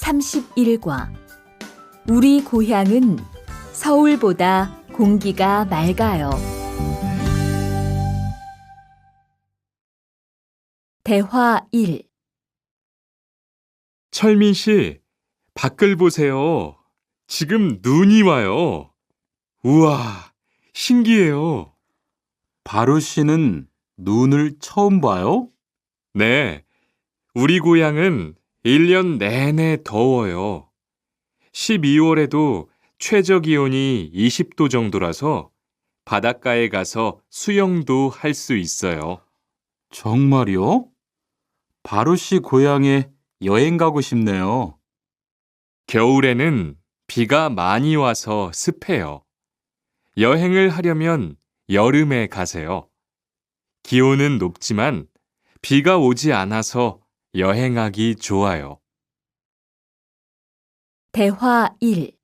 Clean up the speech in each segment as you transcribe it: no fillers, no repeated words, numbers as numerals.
31과 우리 고향은 서울보다 공기가 맑아요. 대화 1. 철민 씨, 밖을 보세요. 지금 눈이 와요. 우와, 신기해요. 바로 씨는 눈을 처음 봐요? 네, 우리 고향은 1년 내내 더워요. 12월에도 최저 기온이 20도 정도라서 바닷가에 가서 수영도 할 수 있어요. 정말요? 바로 씨 고향에 여행 가고 싶네요. 겨울에는 비가 많이 와서 습해요. 여행을 하려면 여름에 가세요. 기온은 높지만 비가 오지 않아서 여행하기 좋아요. 대화 1.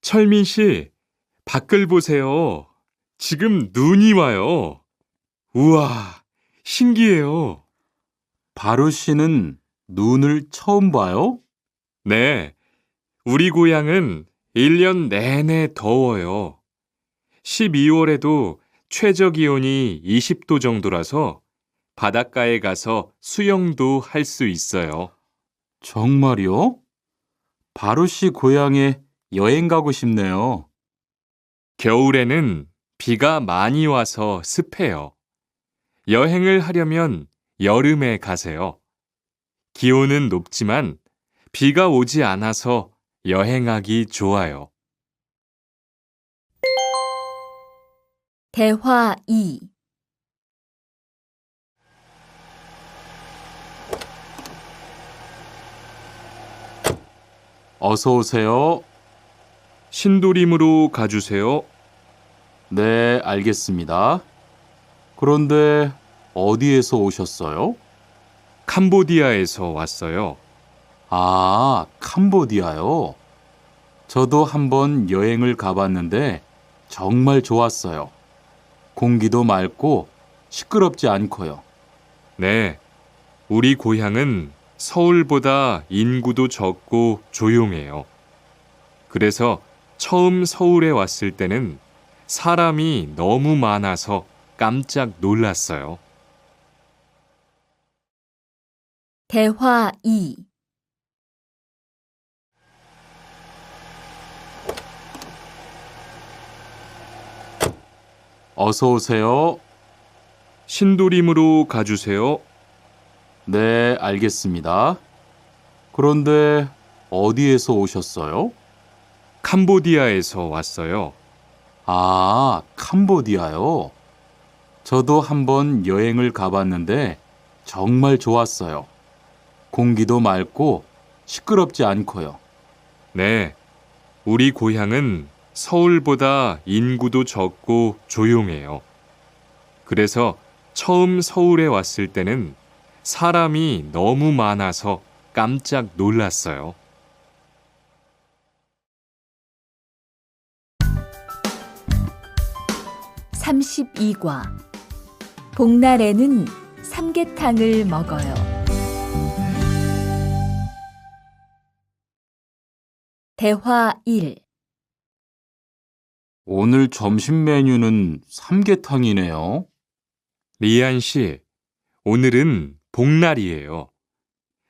철민 씨, 밖을 보세요. 지금 눈이 와요. 우와, 신기해요. 바로 씨는 눈을 처음 봐요? 네, 우리 고향은 1년 내내 더워요. 12월에도 최저 기온이 20도 정도라서 바닷가에 가서 수영도 할 수 있어요. 정말요? 바로 씨 고향에 여행 가고 싶네요. 겨울에는 비가 많이 와서 습해요. 여행을 하려면 여름에 가세요. 기온은 높지만 비가 오지 않아서 여행하기 좋아요. 대화 2. 어서 오세요. 신도림으로 가주세요. 네, 알겠습니다. 그런데 어디에서 오셨어요? 캄보디아에서 왔어요. 아, 캄보디아요. 저도 한번 여행을 가봤는데 정말 좋았어요. 공기도 맑고 시끄럽지 않고요. 네, 우리 고향은 서울보다 인구도 적고 조용해요. 그래서 처음 서울에 왔을 때는 사람이 너무 많아서 깜짝 놀랐어요. 대화 2. 어서 오세요. 신도림으로 가주세요. 네, 알겠습니다. 그런데 어디에서 오셨어요? 캄보디아에서 왔어요. 아, 캄보디아요. 저도 한번 여행을 가봤는데 정말 좋았어요. 공기도 맑고 시끄럽지 않고요. 네, 우리 고향은 서울보다 인구도 적고 조용해요. 그래서 처음 서울에 왔을 때는 사람이 너무 많아서 깜짝 놀랐어요. (32과) 복날에는 삼계탕을 먹어요. 대화 1. 오늘 점심 메뉴는 삼계탕이네요. 리안 씨, 오늘은 복날이에요.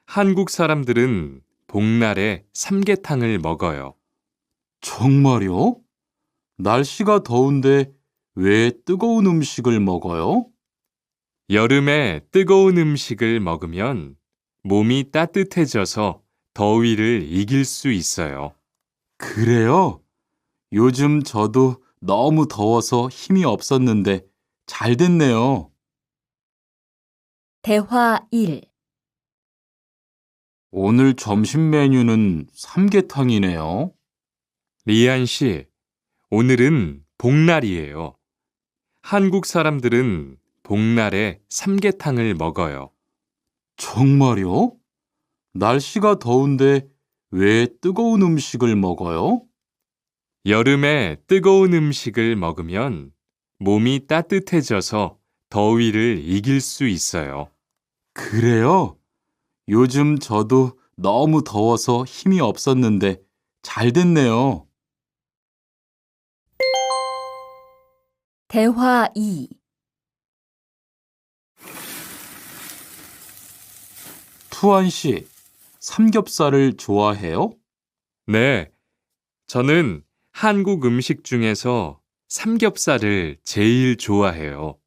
한국 사람들은 복날에 삼계탕을 먹어요. 정말요? 날씨가 더운데 왜 뜨거운 음식을 먹어요? 여름에 뜨거운 음식을 먹으면 몸이 따뜻해져서 더위를 이길 수 있어요. 그래요? 요즘 저도 너무 더워서 힘이 없었는데 잘 됐네요. 대화 1. 오늘 점심 메뉴는 삼계탕이네요. 리안 씨, 오늘은 복날이에요. 한국 사람들은 복날에 삼계탕을 먹어요. 정말요? 날씨가 더운데 왜 뜨거운 음식을 먹어요? 여름에 뜨거운 음식을 먹으면 몸이 따뜻해져서 더위를 이길 수 있어요. 그래요? 요즘 저도 너무 더워서 힘이 없었는데 잘 됐네요. 대화 2. 투안 씨, 삼겹살을 좋아해요? 네, 저는 한국 음식 중에서 삼겹살을 제일 좋아해요.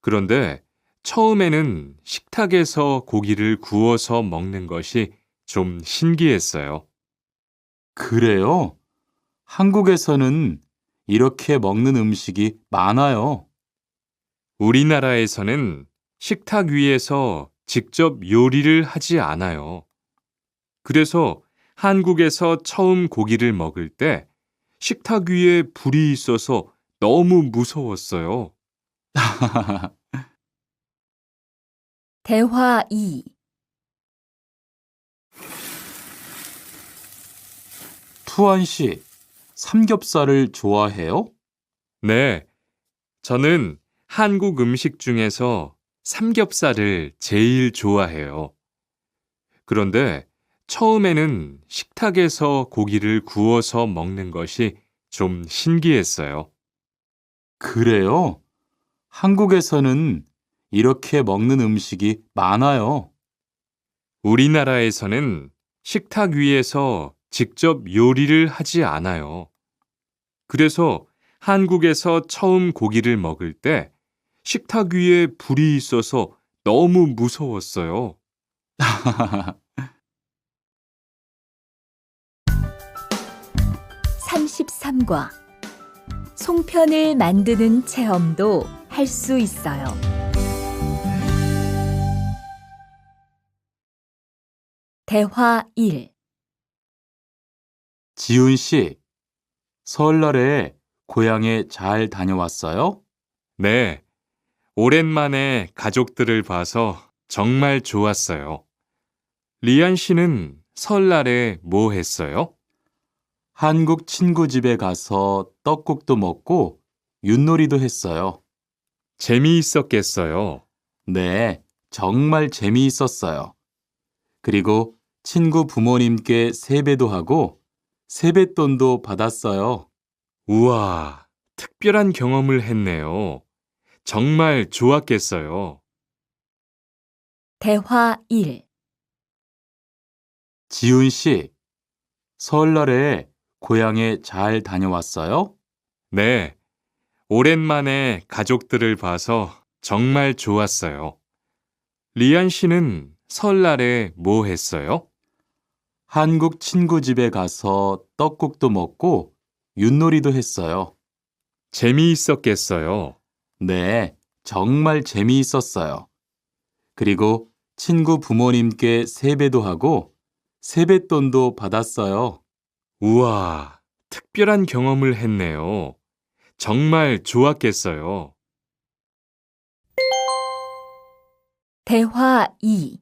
그런데 처음에는 식탁에서 고기를 구워서 먹는 것이 좀 신기했어요. 그래요? 한국에서는 이렇게 먹는 음식이 많아요. 우리나라에서는 식탁 위에서 직접 요리를 하지 않아요. 그래서 한국에서 처음 고기를 먹을 때 식탁 위에 불이 있어서 너무 무서웠어요. 대화 2. 투안 씨, 삼겹살을 좋아해요? 네, 저는 한국 음식 중에서 삼겹살을 제일 좋아해요. 그런데 처음에는 식탁에서 고기를 구워서 먹는 것이 좀 신기했어요. 그래요? 한국에서는 이렇게 먹는 음식이 많아요. 우리나라에서는 식탁 위에서 직접 요리를 하지 않아요. 그래서 한국에서 처음 고기를 먹을 때 식탁 위에 불이 있어서 너무 무서웠어요. 33과 송편을 만드는 체험도 할 수 있어요. 대화 1. 지훈 씨, 설날에 고향에 잘 다녀왔어요? 네, 오랜만에 가족들을 봐서 정말 좋았어요. 리안 씨는 설날에 뭐 했어요? 한국 친구 집에 가서 떡국도 먹고 윷놀이도 했어요. 재미있었겠어요. 네, 정말 재미있었어요. 그리고 친구 부모님께 세배도 하고 세뱃돈도 받았어요. 우와, 특별한 경험을 했네요. 정말 좋았겠어요. 대화 1. 지훈 씨, 설날에 고향에 잘 다녀왔어요? 네, 오랜만에 가족들을 봐서 정말 좋았어요. 리안 씨는 설날에 뭐 했어요? 한국 친구 집에 가서 떡국도 먹고 윷놀이도 했어요. 재미있었겠어요. 네, 정말 재미있었어요. 그리고 친구 부모님께 세배도 하고 세뱃돈도 받았어요. 우와, 특별한 경험을 했네요. 정말 좋았겠어요. 대화 2.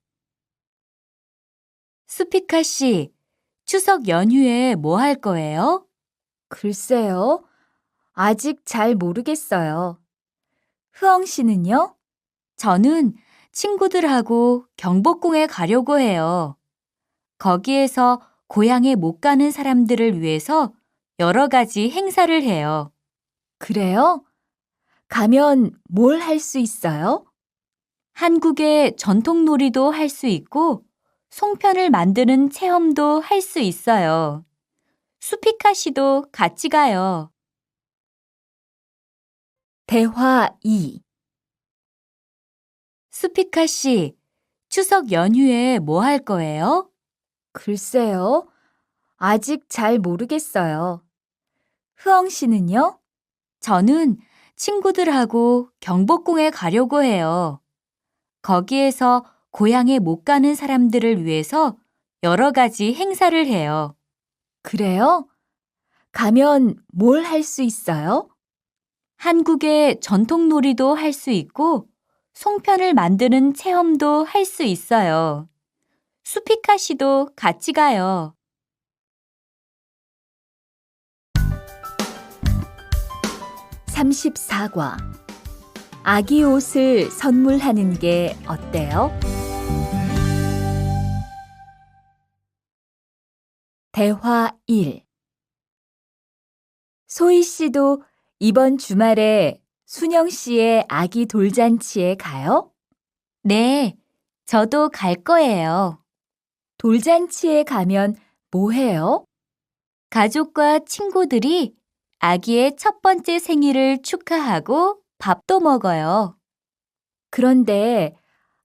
수피카 씨, 추석 연휴에 뭐 할 거예요? 글쎄요. 아직 잘 모르겠어요. 흐엉 씨는요? 저는 친구들하고 경복궁에 가려고 해요. 거기에서 고향에 못 가는 사람들을 위해서 여러 가지 행사를 해요. 그래요? 가면 뭘 할 수 있어요? 한국의 전통 놀이도 할 수 있고 송편을 만드는 체험도 할 수 있어요. 수피카 씨도 같이 가요. 대화 2. 수피카 씨, 추석 연휴에 뭐 할 거예요? 글쎄요. 아직 잘 모르겠어요. 흐엉 씨는요? 저는 친구들하고 경복궁에 가려고 해요. 거기에서 고향에 못 가는 사람들을 위해서 여러 가지 행사를 해요. 그래요? 가면 뭘 할 수 있어요? 한국의 전통 놀이도 할 수 있고 송편을 만드는 체험도 할 수 있어요. 수피카 씨도 같이 가요. 34과 아기 옷을 선물하는 게 어때요? 대화 1. 소희 씨도 이번 주말에 순영 씨의 아기 돌잔치에 가요? 네, 저도 갈 거예요. 돌잔치에 가면 뭐 해요? 가족과 친구들이 아기의 첫 번째 생일을 축하하고 밥도 먹어요. 그런데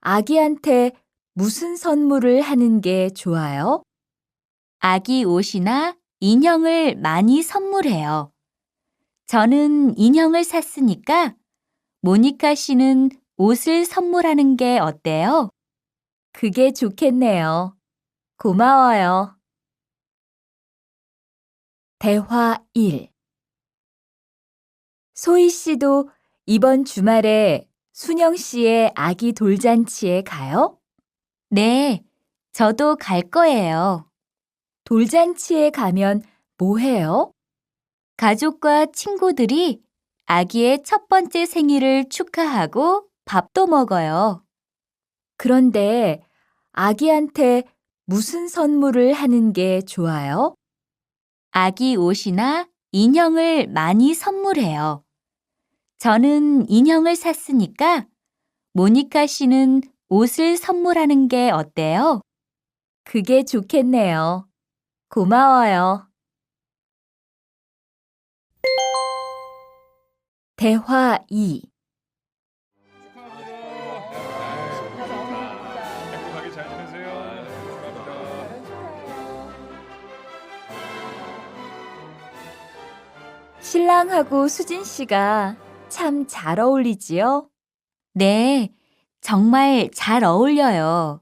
아기한테 무슨 선물을 하는 게 좋아요? 아기 옷이나 인형을 많이 선물해요. 저는 인형을 샀으니까 모니카 씨는 옷을 선물하는 게 어때요? 그게 좋겠네요. 고마워요. 대화 1. 소희 씨도 이번 주말에 순영 씨의 아기 돌잔치에 가요? 네, 저도 갈 거예요. 돌잔치에 가면 뭐 해요? 가족과 친구들이 아기의 첫 번째 생일을 축하하고 밥도 먹어요. 그런데 아기한테 무슨 선물을 하는 게 좋아요? 아기 옷이나 인형을 많이 선물해요. 저는 인형을 샀으니까 모니카 씨는 옷을 선물하는 게 어때요? 그게 좋겠네요. 고마워요. 대화 2. 행복하게 잘 지내세요. 신랑하고 수진 씨가 참 잘 어울리지요? 네, 정말 잘 어울려요.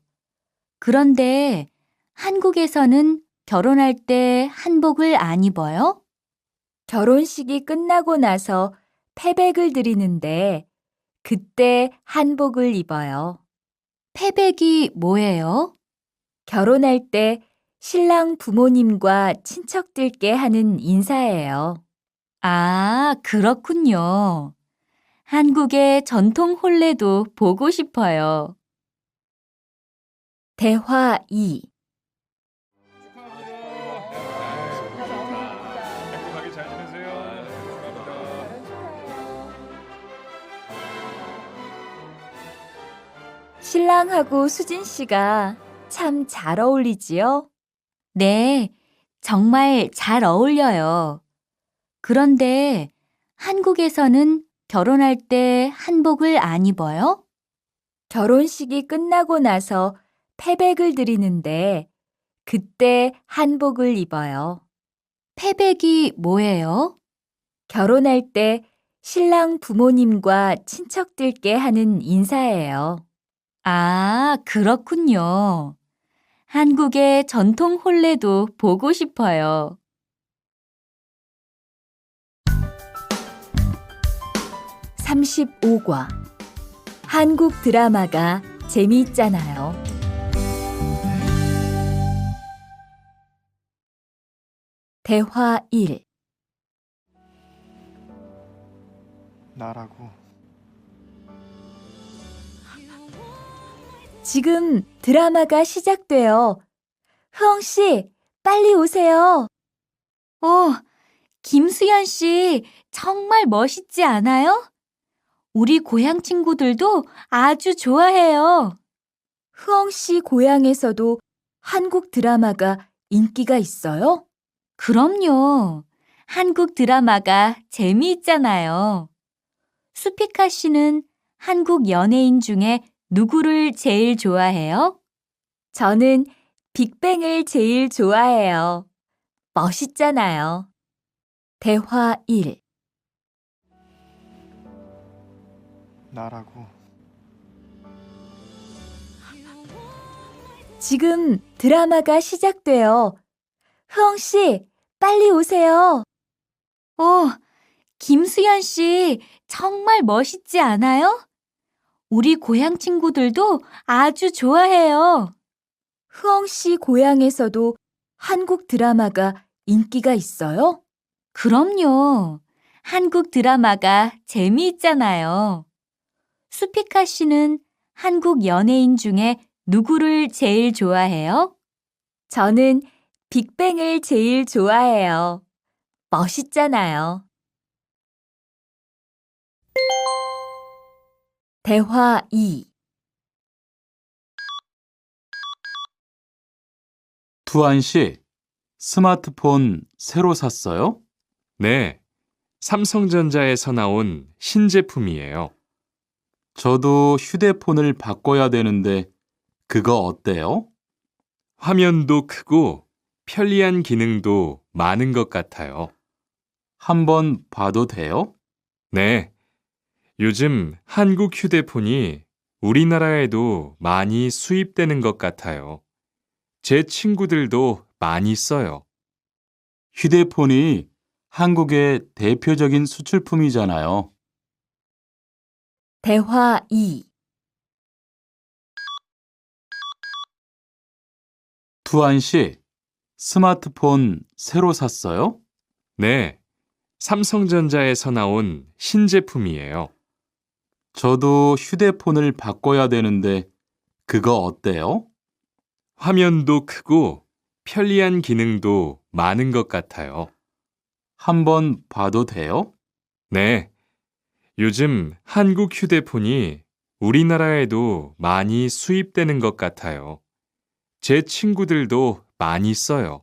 그런데 한국에서는 결혼할 때 한복을 안 입어요? 결혼식이 끝나고 나서 패백을 드리는데 그때 한복을 입어요. 패백이 뭐예요? 결혼할 때 신랑 부모님과 친척들께 하는 인사예요. 아, 그렇군요. 한국의 전통 혼례도 보고 싶어요. 대화 2. 행복하게 잘 지내세요. 신랑하고 수진 씨가 참 잘 어울리지요? 네, 정말 잘 어울려요. 그런데 한국에서는 결혼할 때 한복을 안 입어요? 결혼식이 끝나고 나서 패백을 드리는데 그때 한복을 입어요. 패백이 뭐예요? 결혼할 때 신랑 부모님과 친척들께 하는 인사예요. 아, 그렇군요. 한국의 전통 혼례도 보고 싶어요. 35과. 한국 드라마가 재미있잖아요. 대화 1. 나라고. 지금 드라마가 시작돼요. 흐엉 씨, 빨리 오세요. 김수현 씨, 정말 멋있지 않아요? 우리 고향 친구들도 아주 좋아해요. 흐엉 씨 고향에서도 한국 드라마가 인기가 있어요? 그럼요. 한국 드라마가 재미있잖아요. 수피카 씨는 한국 연예인 중에 누구를 제일 좋아해요? 저는 빅뱅을 제일 좋아해요. 멋있잖아요. 대화 1. 나라고. 지금 드라마가 시작돼요. 흐엉 씨, 빨리 오세요. 김수현 씨, 정말 멋있지 않아요? 우리 고향 친구들도 아주 좋아해요. 흐엉 씨 고향에서도 한국 드라마가 인기가 있어요? 그럼요. 한국 드라마가 재미있잖아요. 수피카 씨는 한국 연예인 중에 누구를 제일 좋아해요? 저는 빅뱅을 제일 좋아해요. 멋있잖아요. 대화 2. 투안 씨, 스마트폰 새로 샀어요? 네, 삼성전자에서 나온 신제품이에요. 저도 휴대폰을 바꿔야 되는데 그거 어때요? 화면도 크고 편리한 기능도 많은 것 같아요. 한번 봐도 돼요? 네, 요즘 한국 휴대폰이 우리나라에도 많이 수입되는 것 같아요. 제 친구들도 많이 써요. 휴대폰이 한국의 대표적인 수출품이잖아요. 대화 2. 투안 씨, 스마트폰 새로 샀어요? 네, 삼성전자에서 나온 신제품이에요. 저도 휴대폰을 바꿔야 되는데 그거 어때요? 화면도 크고 편리한 기능도 많은 것 같아요. 한번 봐도 돼요? 네, 요즘 한국 휴대폰이 우리나라에도 많이 수입되는 것 같아요. 제 친구들도 많이 써요.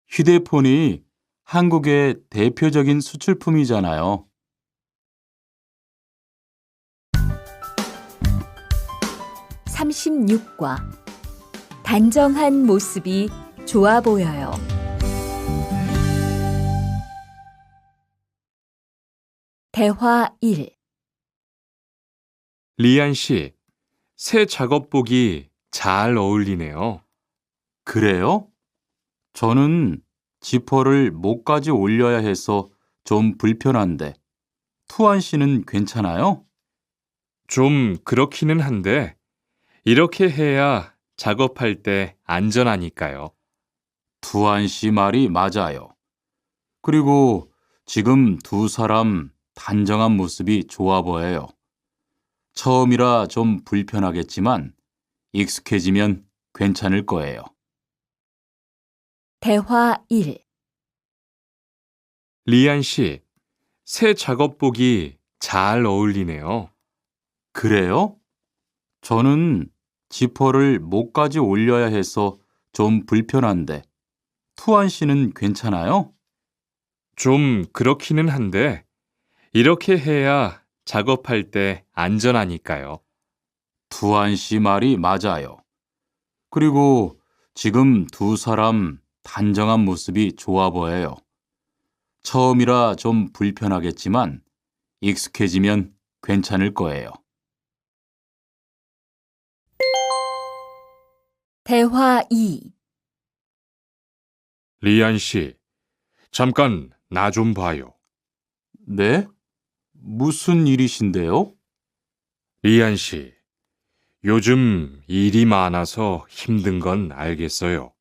휴대폰이 한국의 대표적인 수출품이잖아요. 36과 단정한 모습이 좋아 보여요. 대화 1. 리안 씨, 새 작업복이 잘 어울리네요. 그래요? 저는 지퍼를 목까지 올려야 해서 좀 불편한데, 투안 씨는 괜찮아요? 좀 그렇기는 한데, 이렇게 해야 작업할 때 안전하니까요. 투안 씨 말이 맞아요. 그리고 지금 두 사람 단정한 모습이 좋아 보여요. 처음이라 좀 불편하겠지만 익숙해지면 괜찮을 거예요. 대화 1. 리안 씨, 새 작업복이 잘 어울리네요. 그래요? 저는 지퍼를 목까지 올려야 해서 좀 불편한데, 투안 씨는 괜찮아요? 좀 그렇기는 한데, 이렇게 해야 작업할 때 안전하니까요. 투안 씨 말이 맞아요. 그리고 지금 두 사람 단정한 모습이 좋아 보여요. 처음이라 좀 불편하겠지만 익숙해지면 괜찮을 거예요. 대화 2. 리안 씨, 잠깐 나 좀 봐요. 네? 무슨 일이신데요? 리안 씨, 요즘 일이 많아서 힘든 건 알겠어요.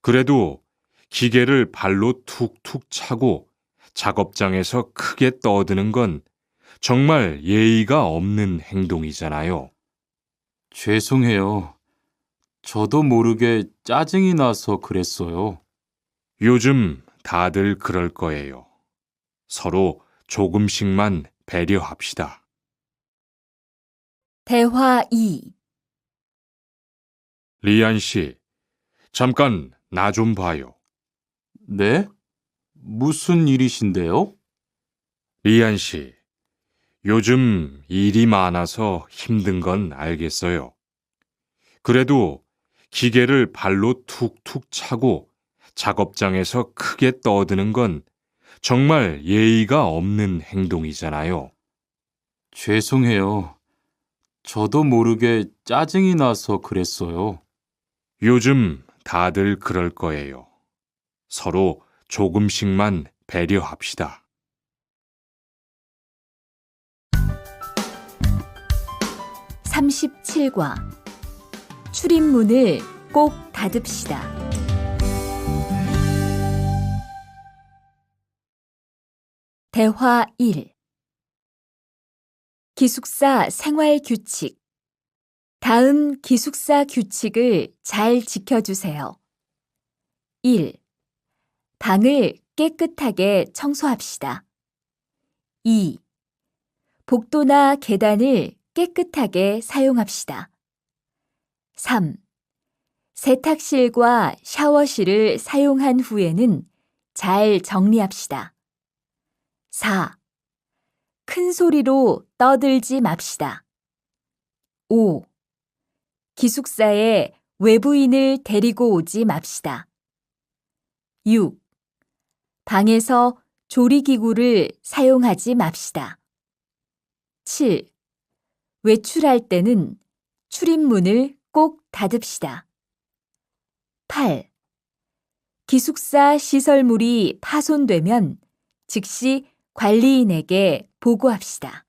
그래도 기계를 발로 툭툭 차고 작업장에서 크게 떠드는 건 정말 예의가 없는 행동이잖아요. 죄송해요. 저도 모르게 짜증이 나서 그랬어요. 요즘 다들 그럴 거예요. 서로 조금씩만 배려합시다. 대화 2. 리안 씨, 잠깐 나 좀 봐요. 네? 무슨 일이신데요? 리안 씨, 요즘 일이 많아서 힘든 건 알겠어요. 그래도 기계를 발로 툭툭 차고 작업장에서 크게 떠드는 건 정말 예의가 없는 행동이잖아요. 죄송해요. 저도 모르게 짜증이 나서 그랬어요. 요즘 다들 그럴 거예요. 서로 조금씩만 배려합시다. 37과 출입문을 꼭 닫읍시다. 대화 1. 기숙사 생활 규칙. 다음 기숙사 규칙을 잘 지켜주세요. 1. 방을 깨끗하게 청소합시다. 2. 복도나 계단을 깨끗하게 사용합시다. 3. 세탁실과 샤워실을 사용한 후에는 잘 정리합시다. 4. 큰 소리로 떠들지 맙시다. 5. 기숙사에 외부인을 데리고 오지 맙시다. 6. 방에서 조리기구를 사용하지 맙시다. 7. 외출할 때는 출입문을 꼭 닫읍시다. 8. 기숙사 시설물이 파손되면 즉시 관리인에게 보고합시다.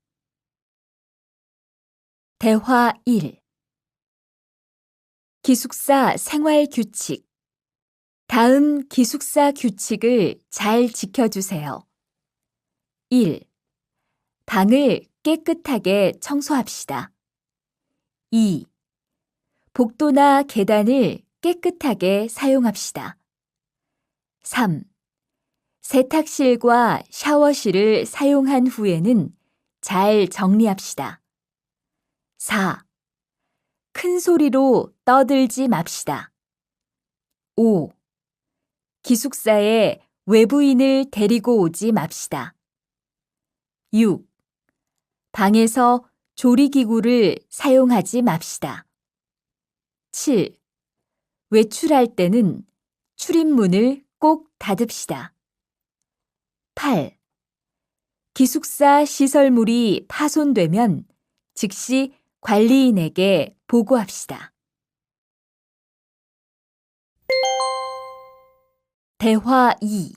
대화 1. 기숙사 생활 규칙. 다음 기숙사 규칙을 잘 지켜주세요. 1. 방을 깨끗하게 청소합시다. 2. 복도나 계단을 깨끗하게 사용합시다. 3. 세탁실과 샤워실을 사용한 후에는 잘 정리합시다. 4. 큰 소리로 떠들지 맙시다. 5. 기숙사에 외부인을 데리고 오지 맙시다. 6. 방에서 조리기구를 사용하지 맙시다. 7. 외출할 때는 출입문을 꼭 닫읍시다. 8. 기숙사 시설물이 파손되면 즉시 관리인에게 보고합시다. 대화 2.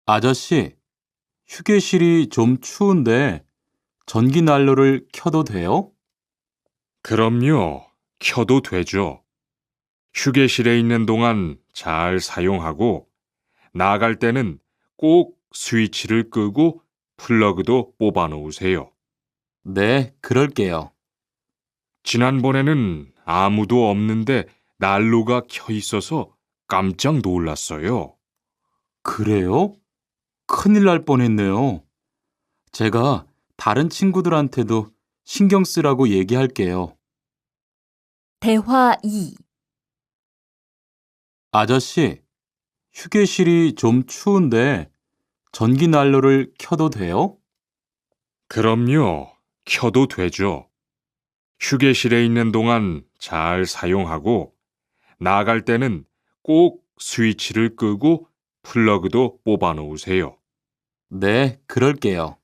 아저씨, 휴게실이 좀 추운데 전기 난로를 켜도 돼요? 그럼요. 켜도 되죠. 휴게실에 있는 동안 잘 사용하고 나갈 때는 꼭 스위치를 끄고 플러그도 뽑아 놓으세요. 네, 그럴게요. 지난번에는 아무도 없는데 난로가 켜 있어서 깜짝 놀랐어요. 그래요? 큰일 날 뻔했네요. 제가 다른 친구들한테도 신경 쓰라고 얘기할게요. 대화 2. 아저씨, 휴게실이 좀 추운데 전기 난로를 켜도 돼요? 그럼요. 켜도 되죠. 휴게실에 있는 동안 잘 사용하고 나갈 때는 꼭 스위치를 끄고 플러그도 뽑아 놓으세요. 네, 그럴게요.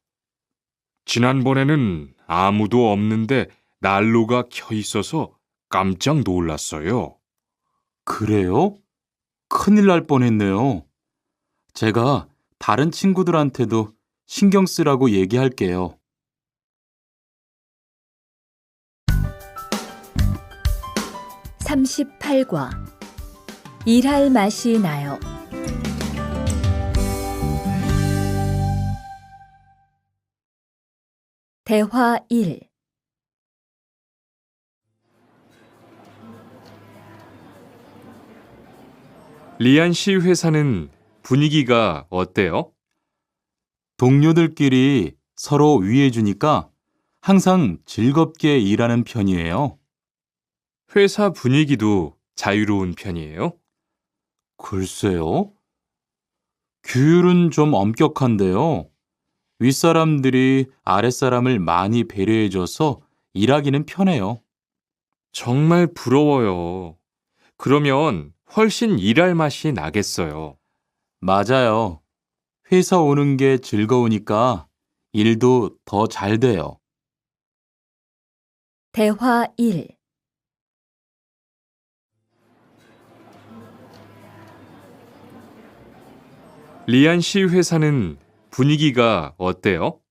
지난번에는 아무도 없는데 난로가 켜 있어서 깜짝 놀랐어요. 그래요? 큰일 날 뻔했네요. 제가 다른 친구들한테도 신경 쓰라고 얘기할게요. 38과 일할 맛이 나요. 대화 1. 리안 씨 회사는 분위기가 어때요? 동료들끼리 서로 위해주니까 항상 즐겁게 일하는 편이에요. 회사 분위기도 자유로운 편이에요? 글쎄요. 규율은 좀 엄격한데요. 윗사람들이 아랫사람을 많이 배려해줘서 일하기는 편해요. 정말 부러워요. 그러면 훨씬 일할 맛이 나겠어요. 맞아요. 회사 오는 게 즐거우니까 일도 더 잘 돼요. 대화 1. 리안 씨 회사는 분위기가 어때요?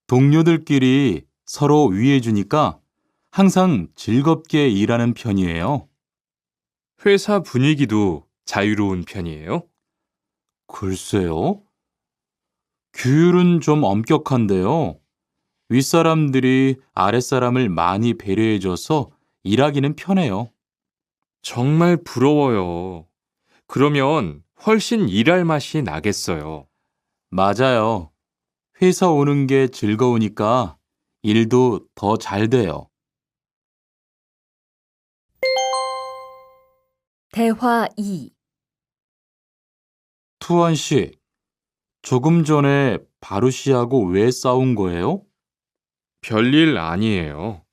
동료들끼리 서로 위해주니까 항상 즐겁게 일하는 편이에요. 회사 분위기도 자유로운 편이에요? 글쎄요. 규율은 좀 엄격한데요. 윗사람들이 아랫사람을 많이 배려해줘서 일하기는 편해요. 정말 부러워요. 그러면 훨씬 일할 맛이 나겠어요. 맞아요. 회사 오는 게 즐거우니까 일도 더 잘 돼요. 대화 2. 투원 씨, 조금 전에 바루 씨하고 왜 싸운 거예요? 별일 아니에요.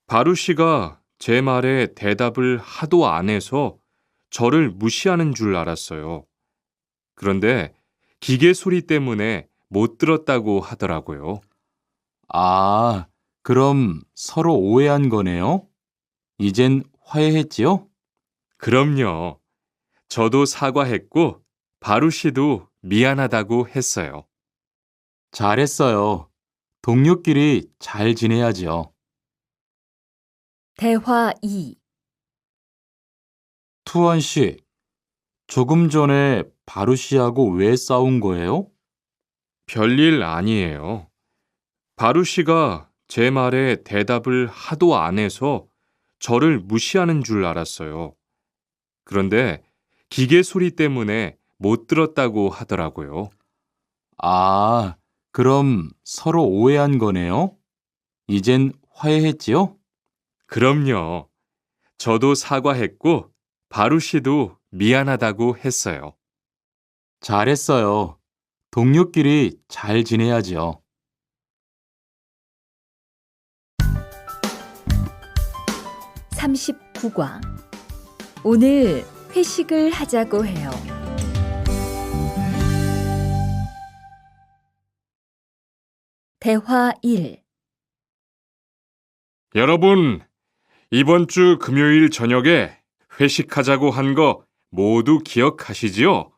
바루 씨가 제 말에 대답을 하도 안 해서 저를 무시하는 줄 알았어요. 그런데 기계 소리 때문에 못 들었다고 하더라고요. 아, 그럼 서로 오해한 거네요? 이젠 화해했지요? 그럼요. 저도 사과했고 바루 씨도 미안하다고 했어요. 잘했어요. 동료끼리 잘 지내야지요. 대화 2. 투원 씨, 조금 전에 바루 씨하고 왜 싸운 거예요? 별일 아니에요. 바루 씨가 제 말에 대답을 하도 안 해서 저를 무시하는 줄 알았어요. 그런데 기계 소리 때문에 못 들었다고 하더라고요. 아, 그럼 서로 오해한 거네요? 이젠 화해했지요? 그럼요. 저도 사과했고 바루 씨도 미안하다고 했어요. 잘했어요. 동료끼리 잘 지내야지요. (39과) 오늘 회식을 하자고 해요. 대화 1. 여러분, 이번 주 금요일 저녁에 회식하자고 한 거 모두 기억하시지요?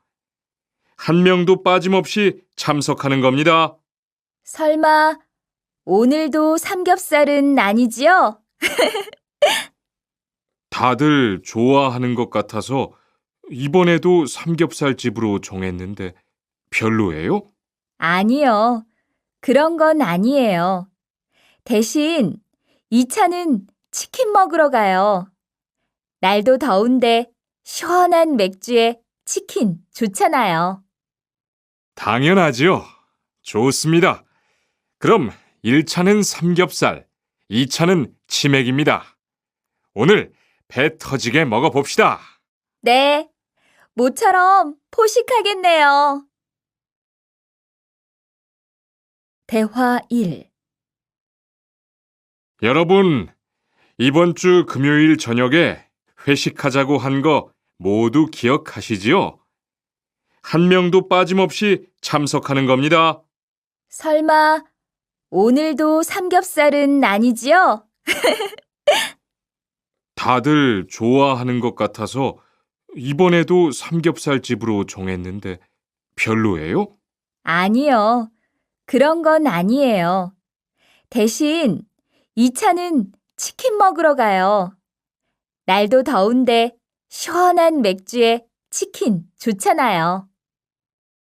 한 명도 빠짐없이 참석하는 겁니다. 설마 오늘도 삼겹살은 아니지요? 다들 좋아하는 것 같아서 이번에도 삼겹살 집으로 정했는데 별로예요? 아니요. 그런 건 아니에요. 대신 2차는 치킨 먹으러 가요. 날도 더운데 시원한 맥주에 치킨 좋잖아요. 당연하지요. 좋습니다. 그럼 1차는 삼겹살, 2차는 치맥입니다. 오늘 배 터지게 먹어봅시다. 네, 모처럼 포식하겠네요. 대화 1. 여러분, 이번 주 금요일 저녁에 회식하자고 한 거 모두 기억하시지요? 한 명도 빠짐없이 참석하는 겁니다. 설마 오늘도 삼겹살은 아니지요? 다들 좋아하는 것 같아서 이번에도 삼겹살 집으로 정했는데 별로예요? 아니요. 그런 건 아니에요. 대신 2차는 치킨 먹으러 가요. 날도 더운데 시원한 맥주에 치킨 좋잖아요.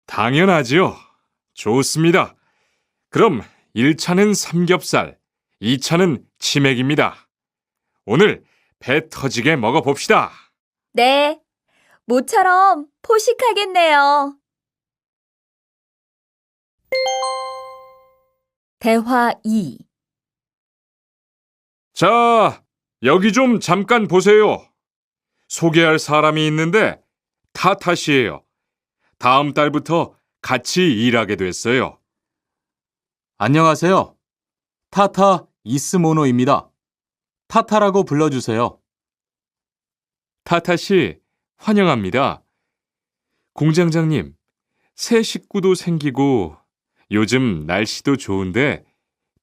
당연하지요. 좋습니다. 그럼 1차는 삼겹살, 2차는 치맥입니다. 오늘 배 터지게 먹어봅시다. 네, 모처럼 포식하겠네요. 대화 2. 자, 여기 좀 잠깐 보세요. 소개할 사람이 있는데 타타씨예요. 다음 달부터 같이 일하게 됐어요. 안녕하세요. 타타 이스모노입니다. 타타라고 불러주세요. 타타씨, 환영합니다. 공장장님, 새 식구도 생기고 요즘 날씨도 좋은데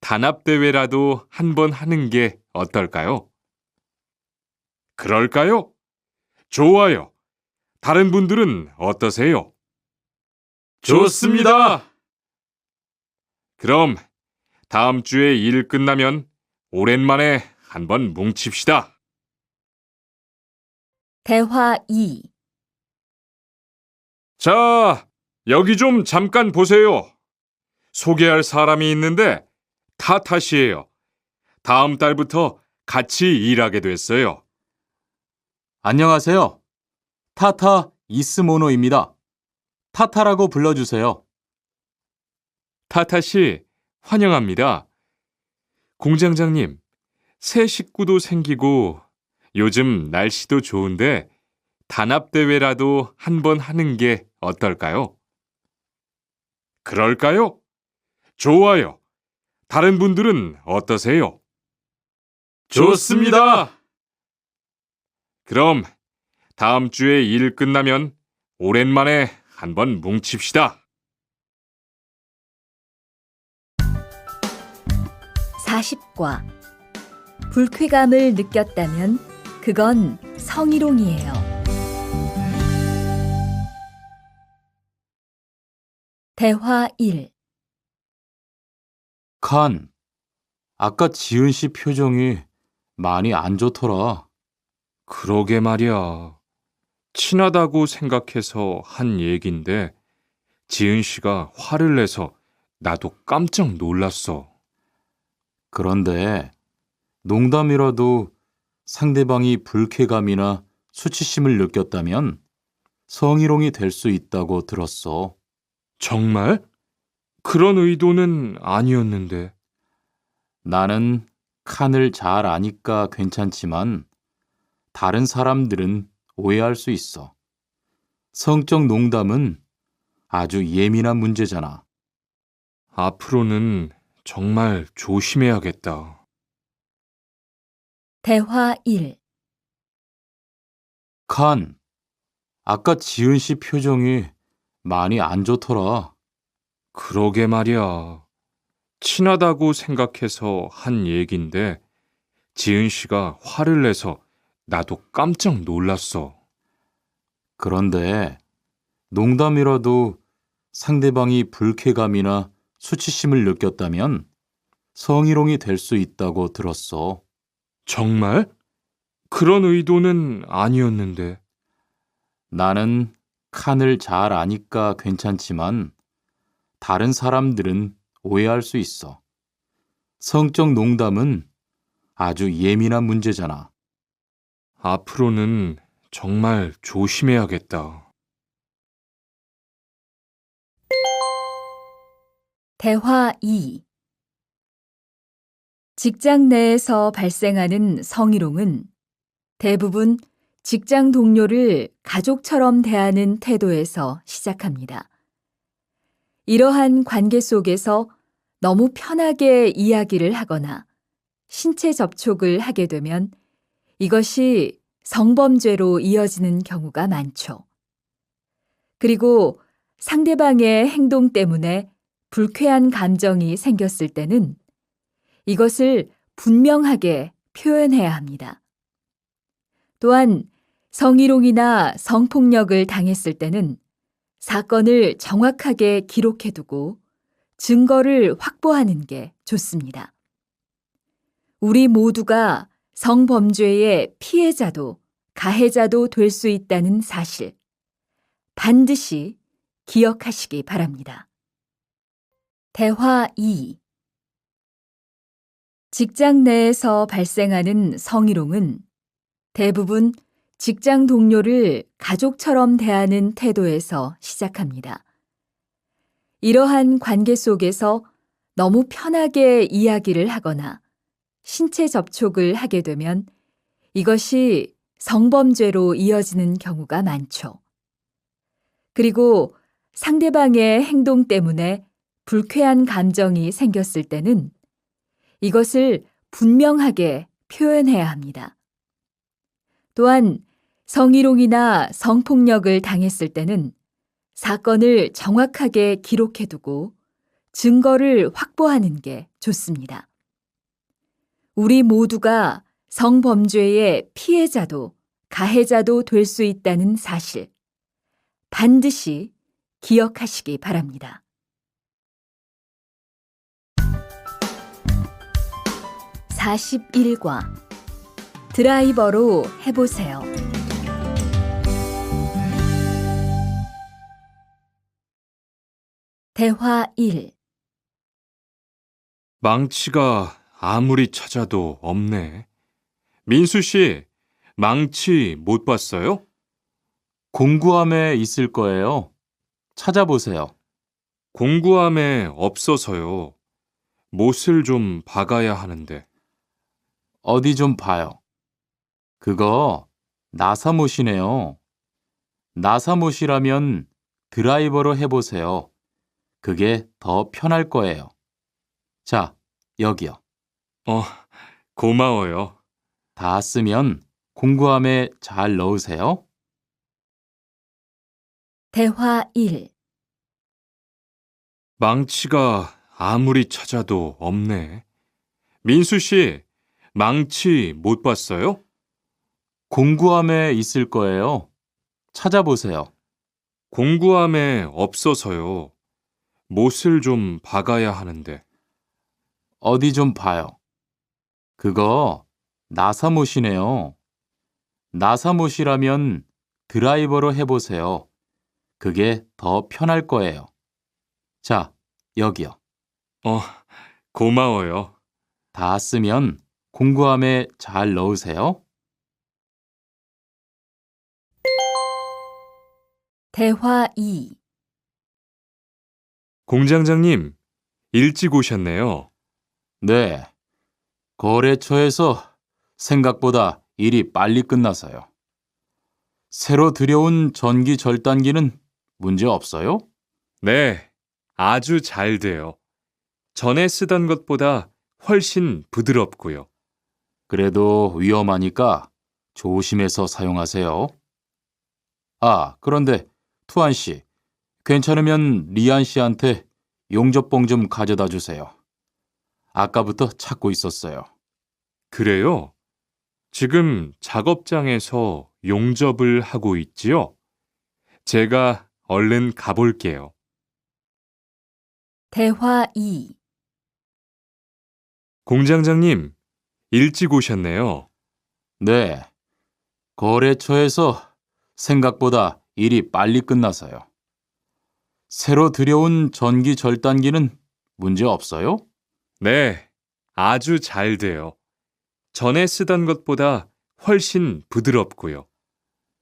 단합대회라도 한번 하는 게 어떨까요? 그럴까요? 좋아요. 다른 분들은 어떠세요? 좋습니다. 그럼 다음 주에 일 끝나면 오랜만에 한번 뭉칩시다. 대화 2. 자, 여기 좀 잠깐 보세요. 소개할 사람이 있는데 타타씨예요. 다음 달부터 같이 일하게 됐어요. 안녕하세요. 타타 이스모노입니다. 타타라고 불러주세요. 타타 씨, 환영합니다. 공장장님, 새 식구도 생기고 요즘 날씨도 좋은데 단합대회라도 한번 하는 게 어떨까요? 그럴까요? 좋아요. 다른 분들은 어떠세요? 좋습니다. 그럼 다음 주에 일 끝나면 오랜만에 한번 뭉칩시다. 40과 불쾌감을 느꼈다면 그건 성희롱이에요. 대화 1. 칸, 아까 지은 씨 표정이 많이 안 좋더라. 그러게 말이야. 친하다고 생각해서 한 얘긴데 지은 씨가 화를 내서 나도 깜짝 놀랐어. 그런데 농담이라도 상대방이 불쾌감이나 수치심을 느꼈다면 성희롱이 될 수 있다고 들었어. 정말? 그런 의도는 아니었는데. 나는 칸을 잘 아니까 괜찮지만 다른 사람들은 오해할 수 있어. 성적 농담은 아주 예민한 문제잖아. 앞으로는 정말 조심해야겠다. 대화 1. 칸, 아까 지은 씨 표정이 많이 안 좋더라. 그러게 말이야. 친하다고 생각해서 한 얘긴데 지은 씨가 화를 내서 나도 깜짝 놀랐어. 그런데 농담이라도 상대방이 불쾌감이나 수치심을 느꼈다면 성희롱이 될 수 있다고 들었어. 정말? 그런 의도는 아니었는데. 나는 칸을 잘 아니까 괜찮지만 다른 사람들은 오해할 수 있어. 성적 농담은 아주 예민한 문제잖아. 앞으로는 정말 조심해야겠다. 대화 2. 직장 내에서 발생하는 성희롱은 대부분 직장 동료를 가족처럼 대하는 태도에서 시작합니다. 이러한 관계 속에서 너무 편하게 이야기를 하거나 신체 접촉을 하게 되면 이것이 성범죄로 이어지는 경우가 많죠. 그리고 상대방의 행동 때문에 불쾌한 감정이 생겼을 때는 이것을 분명하게 표현해야 합니다. 또한 성희롱이나 성폭력을 당했을 때는 사건을 정확하게 기록해두고 증거를 확보하는 게 좋습니다. 우리 모두가 성범죄의 피해자도 가해자도 될 수 있다는 사실, 반드시 기억하시기 바랍니다. 대화 2. 직장 내에서 발생하는 성희롱은 대부분 직장 동료를 가족처럼 대하는 태도에서 시작합니다. 이러한 관계 속에서 너무 편하게 이야기를 하거나 신체 접촉을 하게 되면 이것이 성범죄로 이어지는 경우가 많죠. 그리고 상대방의 행동 때문에 불쾌한 감정이 생겼을 때는 이것을 분명하게 표현해야 합니다. 또한 성희롱이나 성폭력을 당했을 때는 사건을 정확하게 기록해두고 증거를 확보하는 게 좋습니다. 우리 모두가 성범죄의 피해자도 가해자도 될 수 있다는 사실, 반드시 기억하시기 바랍니다. 41과 드라이버로 해보세요. 대화 1. 망치가 아무리 찾아도 없네. 민수 씨, 망치 못 봤어요? 공구함에 있을 거예요. 찾아보세요. 공구함에 없어서요. 못을 좀 박아야 하는데. 어디 좀 봐요. 그거 나사못이네요. 나사못이라면 드라이버로 해보세요. 그게 더 편할 거예요. 자, 여기요. 어, 고마워요. 다 쓰면 공구함에 잘 넣으세요. 대화 1. 망치가 아무리 찾아도 없네. 민수 씨, 망치 못 봤어요? 공구함에 있을 거예요. 찾아보세요. 공구함에 없어서요. 못을 좀 박아야 하는데. 어디 좀 봐요. 그거 나사못이네요. 나사못이라면 드라이버로 해보세요. 그게 더 편할 거예요. 자, 여기요. 어, 고마워요. 다 쓰면 공구함에 잘 넣으세요. 대화 2. 공장장님, 일찍 오셨네요. 네. 거래처에서 생각보다 일이 빨리 끝나서요. 새로 들여온 전기 절단기는 문제 없어요? 네, 아주 잘 돼요. 전에 쓰던 것보다 훨씬 부드럽고요. 그래도 위험하니까 조심해서 사용하세요. 아, 그런데 투안 씨, 괜찮으면 리안 씨한테 용접봉 좀 가져다 주세요. 아까부터 찾고 있었어요. 그래요? 지금 작업장에서 용접을 하고 있지요? 제가 얼른 가볼게요. 대화 2. 공장장님, 일찍 오셨네요. 네. 거래처에서 생각보다 일이 빨리 끝나서요. 새로 들여온 전기 절단기는 문제 없어요? 네, 아주 잘 돼요. 전에 쓰던 것보다 훨씬 부드럽고요.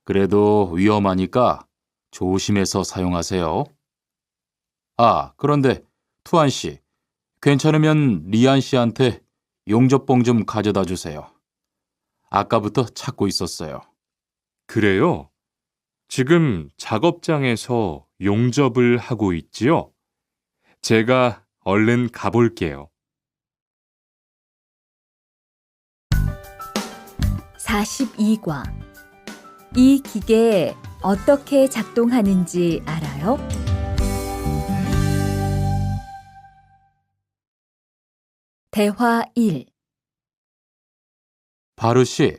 그래도 위험하니까 조심해서 사용하세요. 아, 그런데 투안 씨, 괜찮으면 리안 씨한테 용접봉 좀 가져다 주세요. 아까부터 찾고 있었어요. 그래요? 지금 작업장에서 용접을 하고 있지요? 제가 얼른 가볼게요. 42과. 이 기계 어떻게 작동하는지 알아요? 대화 1. 바루 씨,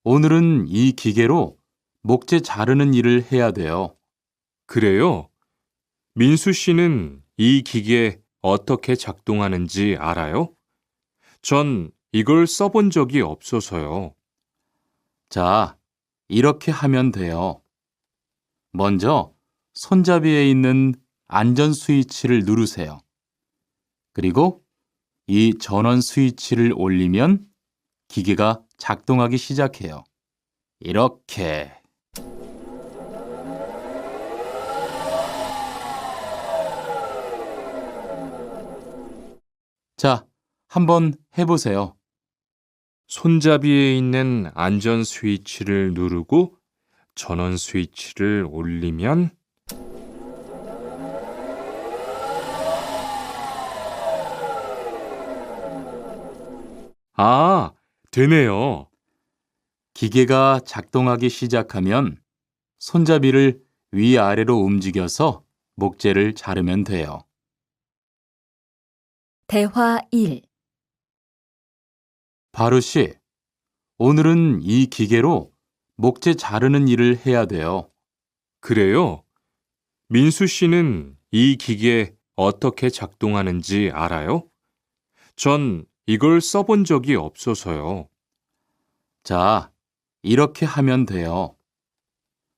오늘은 이 기계로 목재 자르는 일을 해야 돼요. 그래요? 민수 씨는 이 기계 어떻게 작동하는지 알아요? 전 이걸 써본 적이 없어서요. 자, 이렇게 하면 돼요. 먼저 손잡이에 있는 안전 스위치를 누르세요. 그리고 이 전원 스위치를 올리면 기계가 작동하기 시작해요. 이렇게. 자, 한번 해보세요. 손잡이에 있는 안전 스위치를 누르고 전원 스위치를 올리면 아, 되네요. 기계가 작동하기 시작하면 손잡이를 위아래로 움직여서 목재를 자르면 돼요. 대화 1. 바루 씨, 오늘은 이 기계로 목재 자르는 일을 해야 돼요. 그래요? 민수 씨는 이 기계 어떻게 작동하는지 알아요? 전 이걸 써본 적이 없어서요. 자, 이렇게 하면 돼요.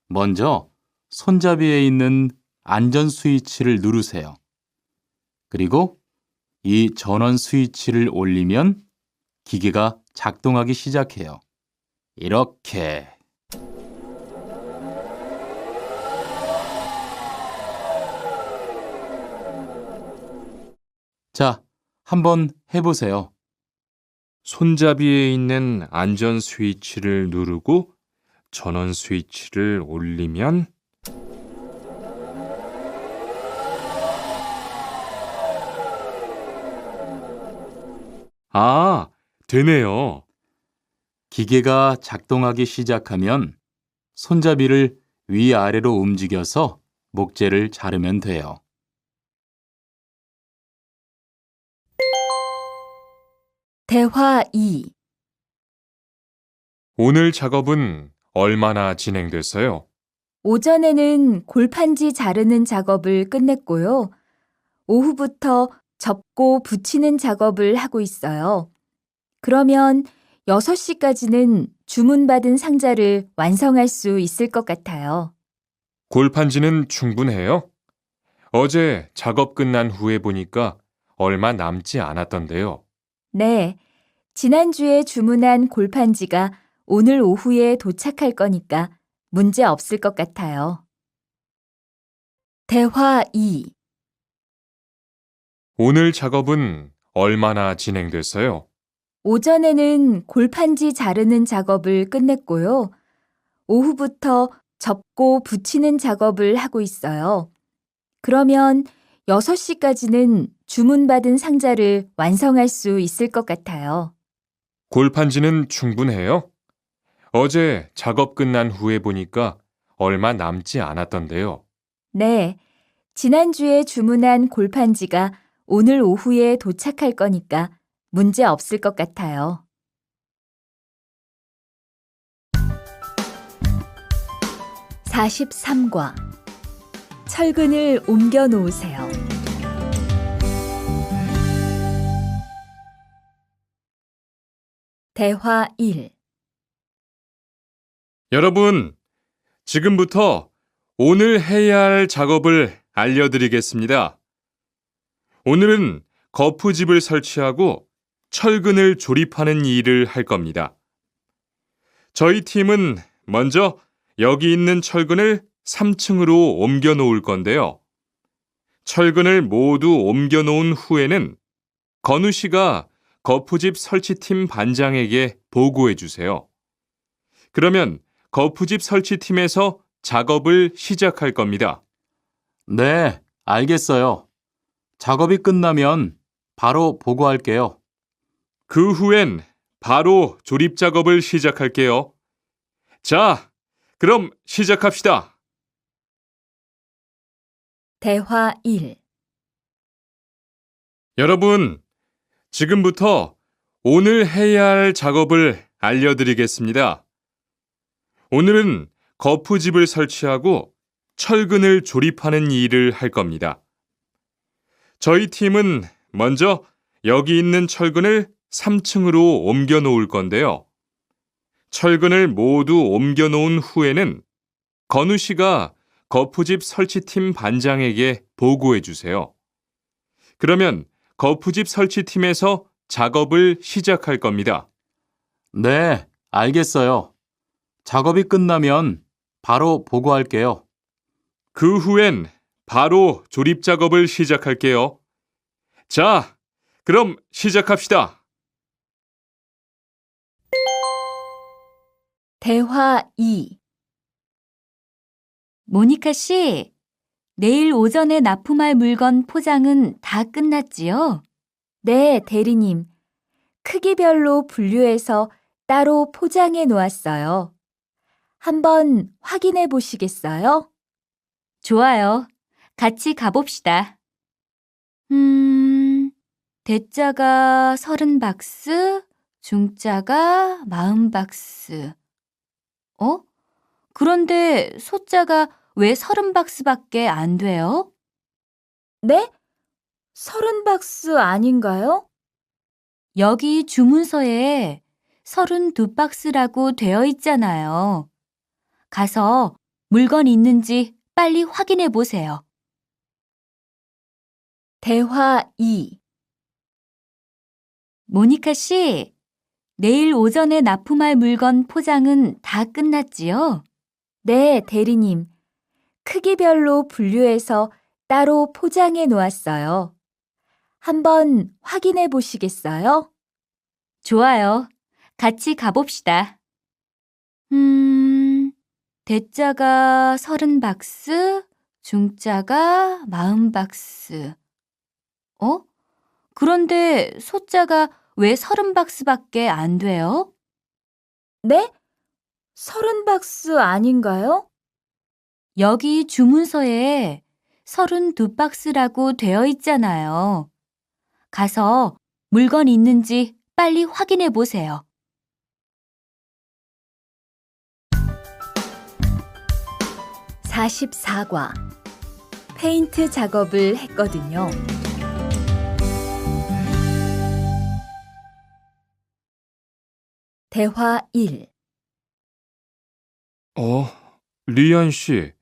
먼저 손잡이에 있는 안전 스위치를 누르세요. 그리고 이 전원 스위치를 올리면 기계가 작동하기 시작해요. 이렇게. 자, 한번 해보세요. 손잡이에 있는 안전 스위치를 누르고 전원 스위치를 올리면 아, 되네요. 기계가 작동하기 시작하면 손잡이를 위아래로 움직여서 목재를 자르면 돼요. 대화 2. 오늘 작업은 얼마나 진행됐어요? 오전에는 골판지 자르는 작업을 끝냈고요. 오후부터 접고 붙이는 작업을 하고 있어요. 그러면 6시까지는 주문받은 상자를 완성할 수 있을 것 같아요. 골판지는 충분해요? 어제 작업 끝난 후에 보니까 얼마 남지 않았던데요. 네, 지난주에 주문한 골판지가 오늘 오후에 도착할 거니까 문제 없을 것 같아요. 대화 2. 오늘 작업은 얼마나 진행됐어요? 오전에는 골판지 자르는 작업을 끝냈고요. 오후부터 접고 붙이는 작업을 하고 있어요. 그러면 6시까지는 주문받은 상자를 완성할 수 있을 것 같아요. 골판지는 충분해요? 어제 작업 끝난 후에 보니까 얼마 남지 않았던데요. 네, 지난주에 주문한 골판지가 오늘 오후에 도착할 거니까 문제 없을 것 같아요. (43과) 철근을 옮겨 놓으세요. 대화 1. 여러분, 지금부터 오늘 해야 할 작업을 알려드리겠습니다. 오늘은 거푸집을 설치하고 철근을 조립하는 일을 할 겁니다. 저희 팀은 먼저 여기 있는 철근을 3층으로 옮겨 놓을 건데요. 철근을 모두 옮겨 놓은 후에는 건우 씨가 거푸집 설치팀 반장에게 보고해 주세요. 그러면 거푸집 설치팀에서 작업을 시작할 겁니다. 네, 알겠어요. 작업이 끝나면 바로 보고할게요. 그 후엔 바로 조립 작업을 시작할게요. 자, 그럼 시작합시다. 대화 1. 여러분, 지금부터 오늘 해야 할 작업을 알려드리겠습니다. 오늘은 거푸집을 설치하고 철근을 조립하는 일을 할 겁니다. 저희 팀은 먼저 여기 있는 철근을 3층으로 옮겨 놓을 건데요. 철근을 모두 옮겨 놓은 후에는 건우 씨가 거푸집 설치팀 반장에게 보고해 주세요. 그러면 거푸집 설치팀에서 작업을 시작할 겁니다. 네, 알겠어요. 작업이 끝나면 바로 보고할게요. 그 후엔 바로 조립 작업을 시작할게요. 자, 그럼 시작합시다. 대화 2. 모니카 씨, 내일 오전에 납품할 물건 포장은 다 끝났지요? 네, 대리님. 크기별로 분류해서 따로 포장해 놓았어요. 한번 확인해 보시겠어요? 좋아요. 같이 가봅시다. 대자가 30박스, 중자가 40박스. 그런데 소자가 왜 30박스밖에 안 돼요? 네? 30박스 아닌가요? 여기 주문서에 32박스라고 되어 있잖아요. 가서 물건 있는지 빨리 확인해 보세요. 대화 2. 모니카 씨, 내일 오전에 납품할 물건 포장은 다 끝났지요? 네, 대리님. 크기별로 분류해서 따로 포장해 놓았어요. 한번 확인해 보시겠어요? 좋아요. 같이 가봅시다. 대자가 30박스, 중자가 40박스. 그런데 소자가 왜 30박스밖에 안 돼요? 네? 30박스 아닌가요? 여기 주문서에 32박스라고 되어 있잖아요. 가서 물건 있는지 빨리 확인해 보세요. (44과) 페인트 작업을 했거든요. 대화 1. 리안 씨,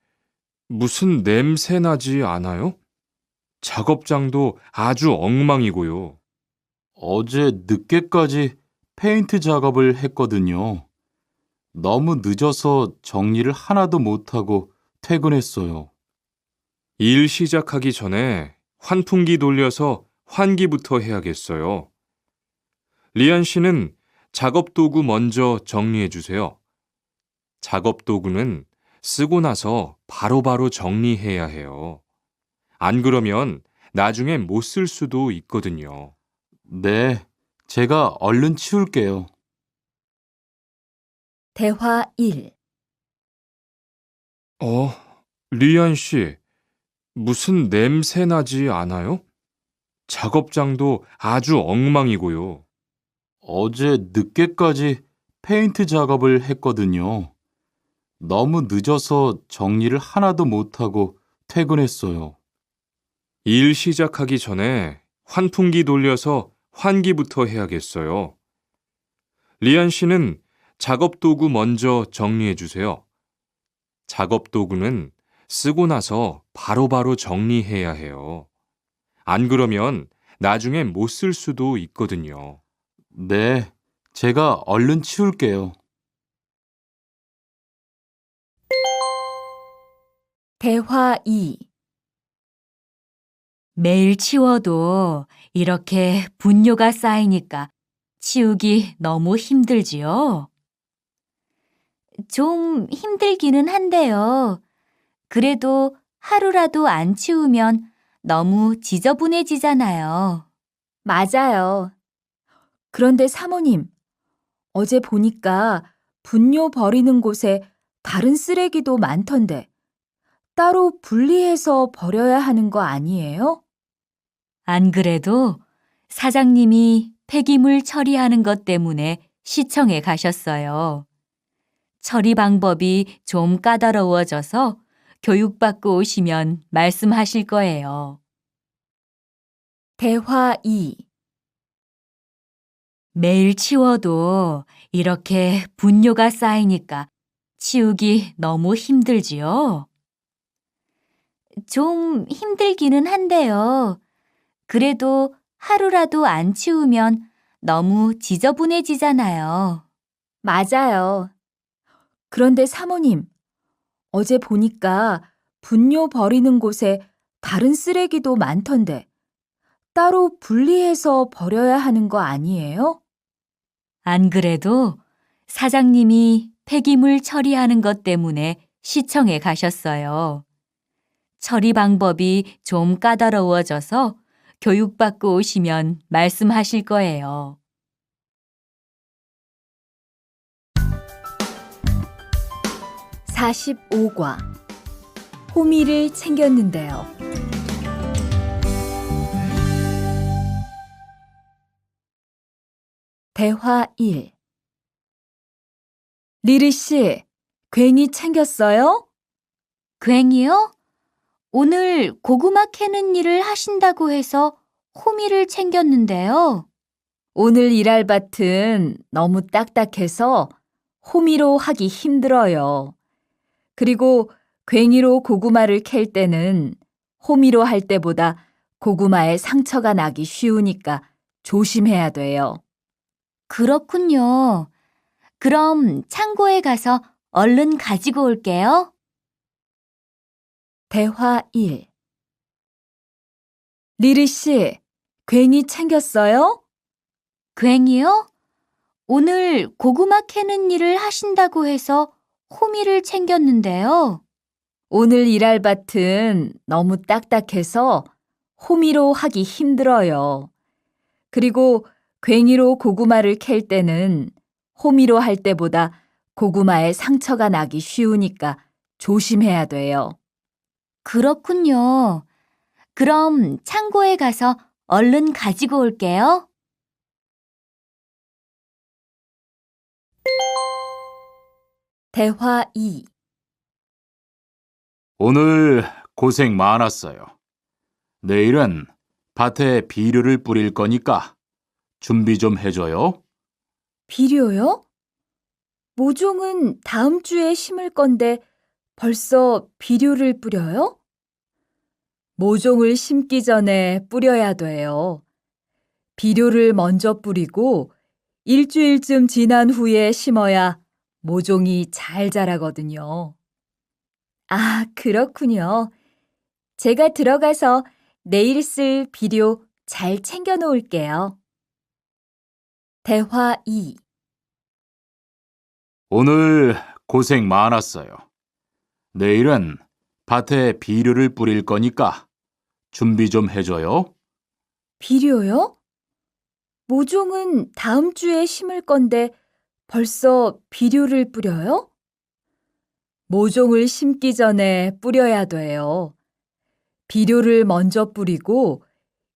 무슨 냄새 나지 않아요? 작업장도 아주 엉망이고요. 어제 늦게까지 페인트 작업을 했거든요. 너무 늦어서 정리를 하나도 못하고 퇴근했어요. 일 시작하기 전에 환풍기 돌려서 환기부터 해야겠어요. 리안 씨는 작업 도구 먼저 정리해 주세요. 작업 도구는 쓰고 나서 바로바로 정리해야 해요. 안 그러면 나중에 못 쓸 수도 있거든요. 네, 제가 얼른 치울게요. 대화 1. 리안 씨, 무슨 냄새 나지 않아요? 작업장도 아주 엉망이고요. 어제 늦게까지 페인트 작업을 했거든요. 너무 늦어서 정리를 하나도 못하고 퇴근했어요. 일 시작하기 전에 환풍기 돌려서 환기부터 해야겠어요. 리안 씨는 작업 도구 먼저 정리해 주세요. 작업 도구는 쓰고 나서 바로바로 정리해야 해요. 안 그러면 나중에 못 쓸 수도 있거든요. 네, 제가 얼른 치울게요. 대화 2. 매일 치워도 이렇게 분뇨가 쌓이니까 치우기 너무 힘들지요? 좀 힘들기는 한데요. 그래도 하루라도 안 치우면 너무 지저분해지잖아요. 맞아요. 그런데 사모님, 어제 보니까 분뇨 버리는 곳에 다른 쓰레기도 많던데 따로 분리해서 버려야 하는 거 아니에요? 안 그래도 사장님이 폐기물 처리하는 것 때문에 시청에 가셨어요. 처리 방법이 좀 까다로워져서 교육받고 오시면 말씀하실 거예요. 대화 2. 매일 치워도 이렇게 분뇨가 쌓이니까 치우기 너무 힘들지요? 좀 힘들기는 한데요. 그래도 하루라도 안 치우면 너무 지저분해지잖아요. 맞아요. 그런데 사모님, 어제 보니까 분뇨 버리는 곳에 다른 쓰레기도 많던데 따로 분리해서 버려야 하는 거 아니에요? 안 그래도 사장님이 폐기물 처리하는 것 때문에 시청에 가셨어요. 처리 방법이 좀 까다로워져서 교육받고 오시면 말씀하실 거예요. (45과) 호미를 챙겼는데요. 대화 1. 리리 씨, 괜히 챙겼어요? 괜히요? 오늘 고구마 캐는 일을 하신다고 해서 호미를 챙겼는데요. 오늘 일할 밭은 너무 딱딱해서 호미로 하기 힘들어요. 그리고 괭이로 고구마를 캘 때는 호미로 할 때보다 고구마에 상처가 나기 쉬우니까 조심해야 돼요. 그렇군요. 그럼 창고에 가서 얼른 가지고 올게요. 대화 1. 리리 씨, 괭이 챙겼어요? 괭이요? 오늘 고구마 캐는 일을 하신다고 해서 호미를 챙겼는데요. 오늘 일할 밭은 너무 딱딱해서 호미로 하기 힘들어요. 그리고 괭이로 고구마를 캘 때는 호미로 할 때보다 고구마에 상처가 나기 쉬우니까 조심해야 돼요. 그렇군요. 그럼 창고에 가서 얼른 가지고 올게요. 대화 2. 오늘 고생 많았어요. 내일은 밭에 비료를 뿌릴 거니까 준비 좀 해줘요. 비료요? 모종은 다음 주에 심을 건데 벌써 비료를 뿌려요? 모종을 심기 전에 뿌려야 돼요. 비료를 먼저 뿌리고 일주일쯤 지난 후에 심어야 모종이 잘 자라거든요. 아, 그렇군요. 제가 들어가서 내일 쓸 비료 잘 챙겨 놓을게요. 대화 2. 오늘 고생 많았어요. 내일은 밭에 비료를 뿌릴 거니까 준비 좀 해줘요. 비료요? 모종은 다음 주에 심을 건데 벌써 비료를 뿌려요? 모종을 심기 전에 뿌려야 돼요. 비료를 먼저 뿌리고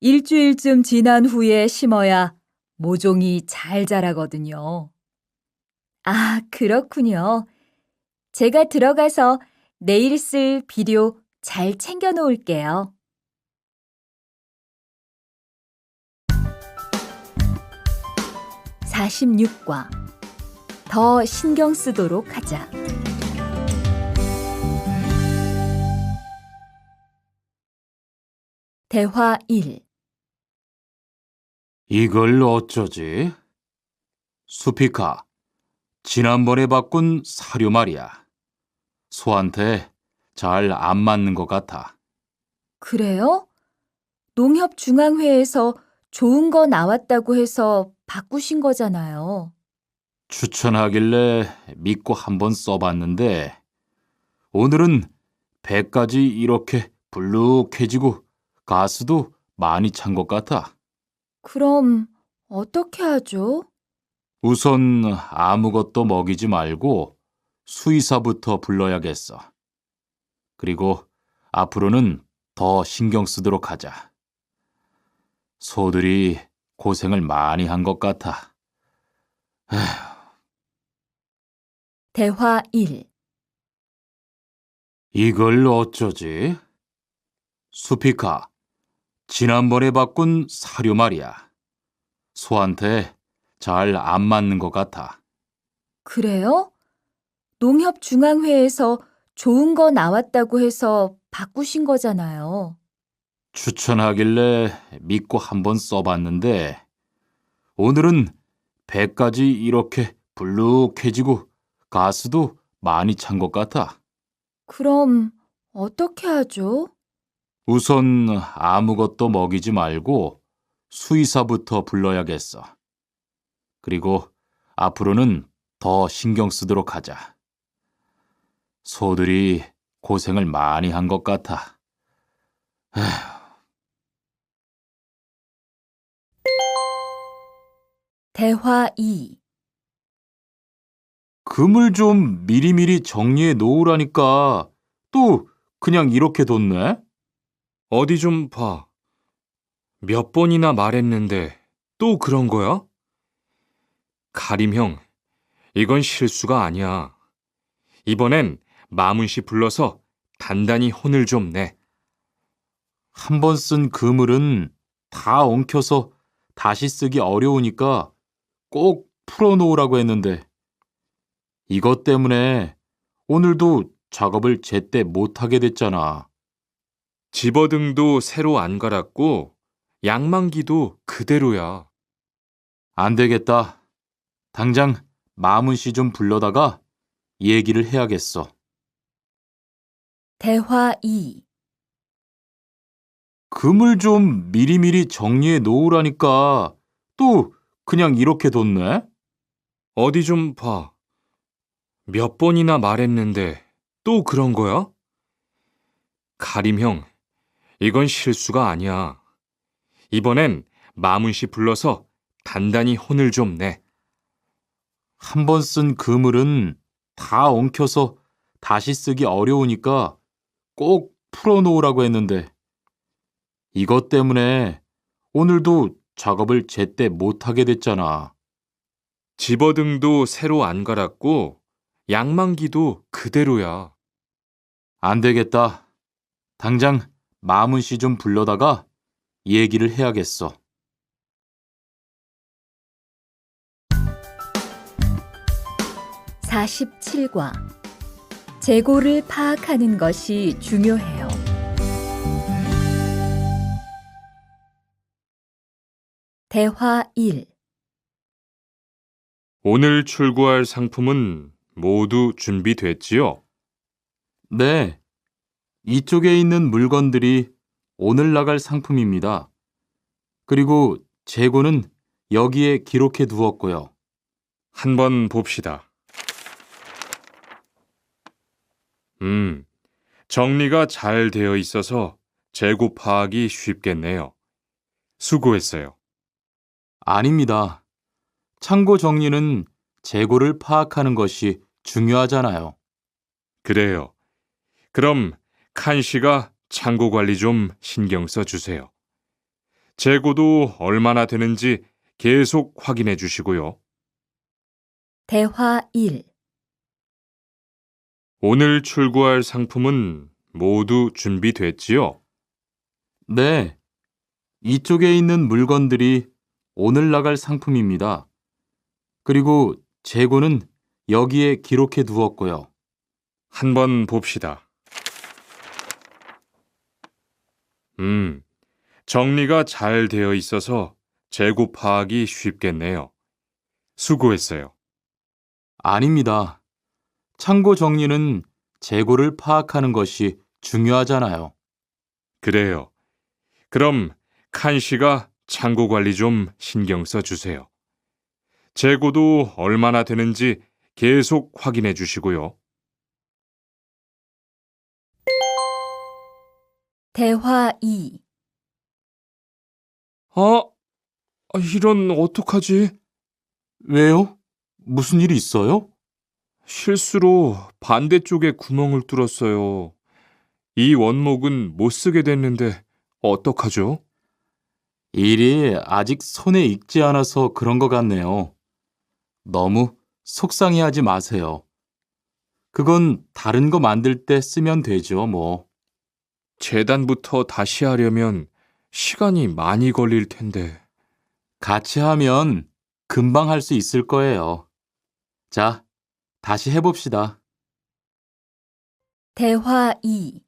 일주일쯤 지난 후에 심어야 모종이 잘 자라거든요. 아, 그렇군요. 제가 들어가서 내일 쓸 비료 잘 챙겨 놓을게요. (46과) 더 신경 쓰도록 하자. 대화 1. 이걸 어쩌지? 수피카, 지난번에 바꾼 사료 말이야. 소한테 잘 안 맞는 것 같아. 그래요? 농협중앙회에서 좋은 거 나왔다고 해서 바꾸신 거잖아요. 추천하길래 믿고 한번 써봤는데 오늘은 배까지 이렇게 불룩해지고 가스도 많이 찬 것 같아. 그럼 어떻게 하죠? 우선 아무것도 먹이지 말고 수의사부터 불러야겠어. 그리고 앞으로는 더 신경 쓰도록 하자. 소들이 고생을 많이 한 것 같아. 대화 1. 이걸 어쩌지? 수피카, 지난번에 바꾼 사료 말이야. 소한테 잘 안 맞는 것 같아. 그래요? 농협중앙회에서 좋은 거 나왔다고 해서 바꾸신 거잖아요. 추천하길래 믿고 한번 써봤는데 오늘은 배까지 이렇게 불룩해지고 가스도 많이 찬 것 같아. 그럼 어떻게 하죠? 우선 아무것도 먹이지 말고 수의사부터 불러야겠어. 그리고 앞으로는 더 신경 쓰도록 하자. 소들이 고생을 많이 한 것 같아. 대화 2. 금을 좀 미리미리 정리해 놓으라니까 또 그냥 이렇게 뒀네? 어디 좀 봐. 몇 번이나 말했는데 또 그런 거야? 가림 형, 이건 실수가 아니야. 이번엔 마문씨 불러서 단단히 혼을 좀 내. 한 번 쓴 그물은 다 엉켜서 다시 쓰기 어려우니까 꼭 풀어놓으라고 했는데 이것 때문에 오늘도 작업을 제때 못하게 됐잖아. 집어등도 새로 안 갈았고 양만기도 그대로야. 안 되겠다. 당장 마문 씨 좀 불러다가 얘기를 해야겠어. 대화 2. 금을 좀 미리미리 정리해 놓으라니까 또 그냥 이렇게 뒀네? 어디 좀 봐. 몇 번이나 말했는데 또 그런 거야? 가림 형, 이건 실수가 아니야. 이번엔 마문 씨 불러서 단단히 혼을 좀 내. 한 번 쓴 그물은 다 엉켜서 다시 쓰기 어려우니까 꼭 풀어놓으라고 했는데 이것 때문에 오늘도 작업을 제때 못하게 됐잖아. 집어등도 새로 안 갈았고 양만기도 그대로야. 안 되겠다. 당장 마문 씨 좀 불러다가 얘기를 해야겠어. (47과) 재고를 파악하는 것이 중요해요. 대화 1. 오늘 출고할 상품은 모두 준비됐지요? 네. 이쪽에 있는 물건들이 오늘 나갈 상품입니다. 그리고 재고는 여기에 기록해 두었고요. 한번 봅시다. 정리가 잘 되어 있어서 재고 파악이 쉽겠네요. 수고했어요. 아닙니다. 창고 정리는 재고를 파악하는 것이 중요하잖아요. 그래요. 그럼 칸 씨가 창고 관리 좀 신경 써 주세요. 재고도 얼마나 되는지 계속 확인해 주시고요. 대화 1. 오늘 출고할 상품은 모두 준비됐지요? 네. 이쪽에 있는 물건들이 오늘 나갈 상품입니다. 그리고 재고는 여기에 기록해 두었고요. 한번 봅시다. 정리가 잘 되어 있어서 재고 파악이 쉽겠네요. 수고했어요. 아닙니다. 창고 정리는 재고를 파악하는 것이 중요하잖아요. 그래요. 그럼 칸 씨가 창고 관리 좀 신경 써 주세요. 재고도 얼마나 되는지 계속 확인해 주시고요. 대화 2. 이런 어떡하지? 왜요? 무슨 일이 있어요? 실수로 반대쪽에 구멍을 뚫었어요. 이 원목은 못 쓰게 됐는데 어떡하죠? 일이 아직 손에 익지 않아서 그런 것 같네요. 너무 속상해하지 마세요. 그건 다른 거 만들 때 쓰면 되죠, 뭐. 재단부터 다시 하려면 시간이 많이 걸릴 텐데. 같이 하면 금방 할 수 있을 거예요. 자, 다시 해봅시다. 대화 2.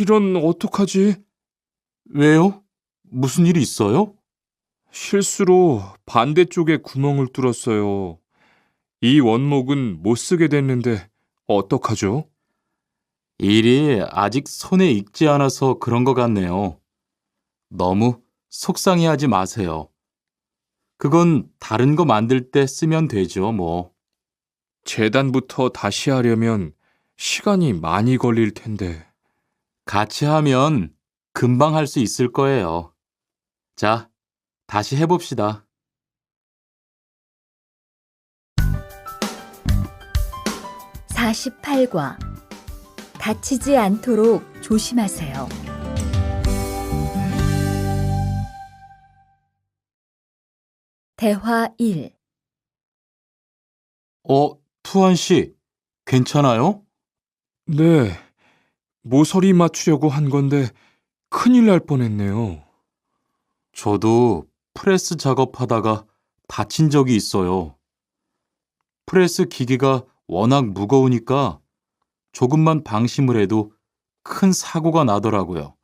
이런 어떡하지? 왜요? 무슨 일이 있어요? 실수로 반대쪽에 구멍을 뚫었어요. 이 원목은 못 쓰게 됐는데 어떡하죠? 일이 아직 손에 익지 않아서 그런 것 같네요. 너무 속상해하지 마세요. 그건 다른 거 만들 때 쓰면 되죠, 뭐. 재단부터 다시 하려면 시간이 많이 걸릴 텐데. 같이 하면 금방 할 수 있을 거예요. 자, 다시 해봅시다. (48과) 다치지 않도록 조심하세요. 대화 1. 투한 씨, 괜찮아요? 네, 모서리 맞추려고 한 건데 큰일 날 뻔했네요. 저도 프레스 작업하다가 다친 적이 있어요. 프레스 기계가 워낙 무거우니까 조금만 방심을 해도 큰 사고가 나더라고요.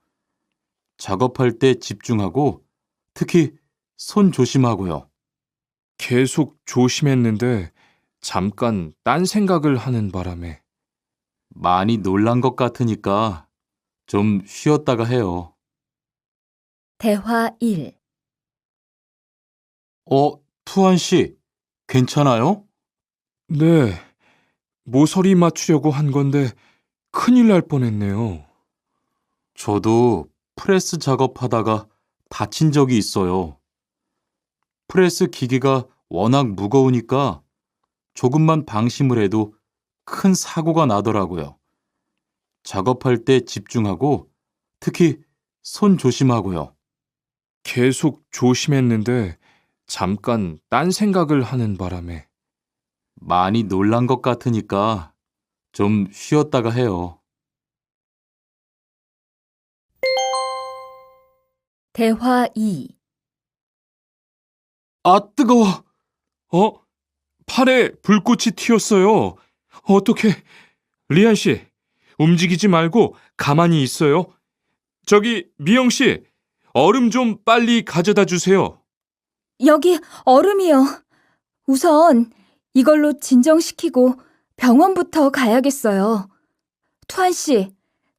작업할 때 집중하고 특히 손 조심하고요. 계속 조심했는데 잠깐 딴 생각을 하는 바람에. 많이 놀란 것 같으니까 좀 쉬었다가 해요. 대화 1. 투한 씨, 괜찮아요? 네, 모서리 맞추려고 한 건데 큰일 날 뻔했네요. 저도 프레스 작업하다가 다친 적이 있어요. 프레스 기계가 워낙 무거우니까 조금만 방심을 해도 큰 사고가 나더라고요. 작업할 때 집중하고 특히 손 조심하고요. 계속 조심했는데 잠깐 딴 생각을 하는 바람에. 많이 놀란 것 같으니까 좀 쉬었다가 해요. 대화 2. 뜨거워! 팔에 불꽃이 튀었어요. 어떻게? 리안 씨, 움직이지 말고 가만히 있어요. 저기 미영 씨, 얼음 좀 빨리 가져다 주세요. 여기 얼음이요. 우선 이걸로 진정시키고 병원부터 가야겠어요. 투한 씨,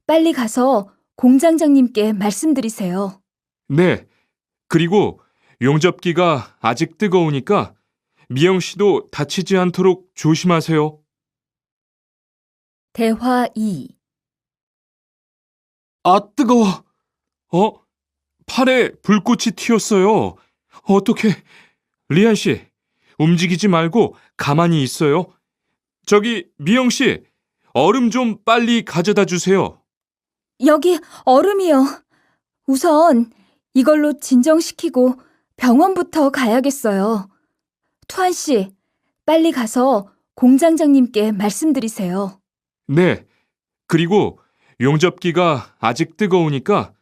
빨리 가서 공장장님께 말씀드리세요. 네, 그리고 용접기가 아직 뜨거우니까 미영 씨도 다치지 않도록 조심하세요. 대화 2. 뜨거워! 팔에 불꽃이 튀었어요. 어떻게? 리안 씨, 움직이지 말고 가만히 있어요. 저기 미영 씨, 얼음 좀 빨리 가져다 주세요. 여기 얼음이요. 우선 이걸로 진정시키고 병원부터 가야겠어요. 투한 씨, 빨리 가서 공장장님께 말씀드리세요. 네, 그리고 용접기가 아직 뜨거우니까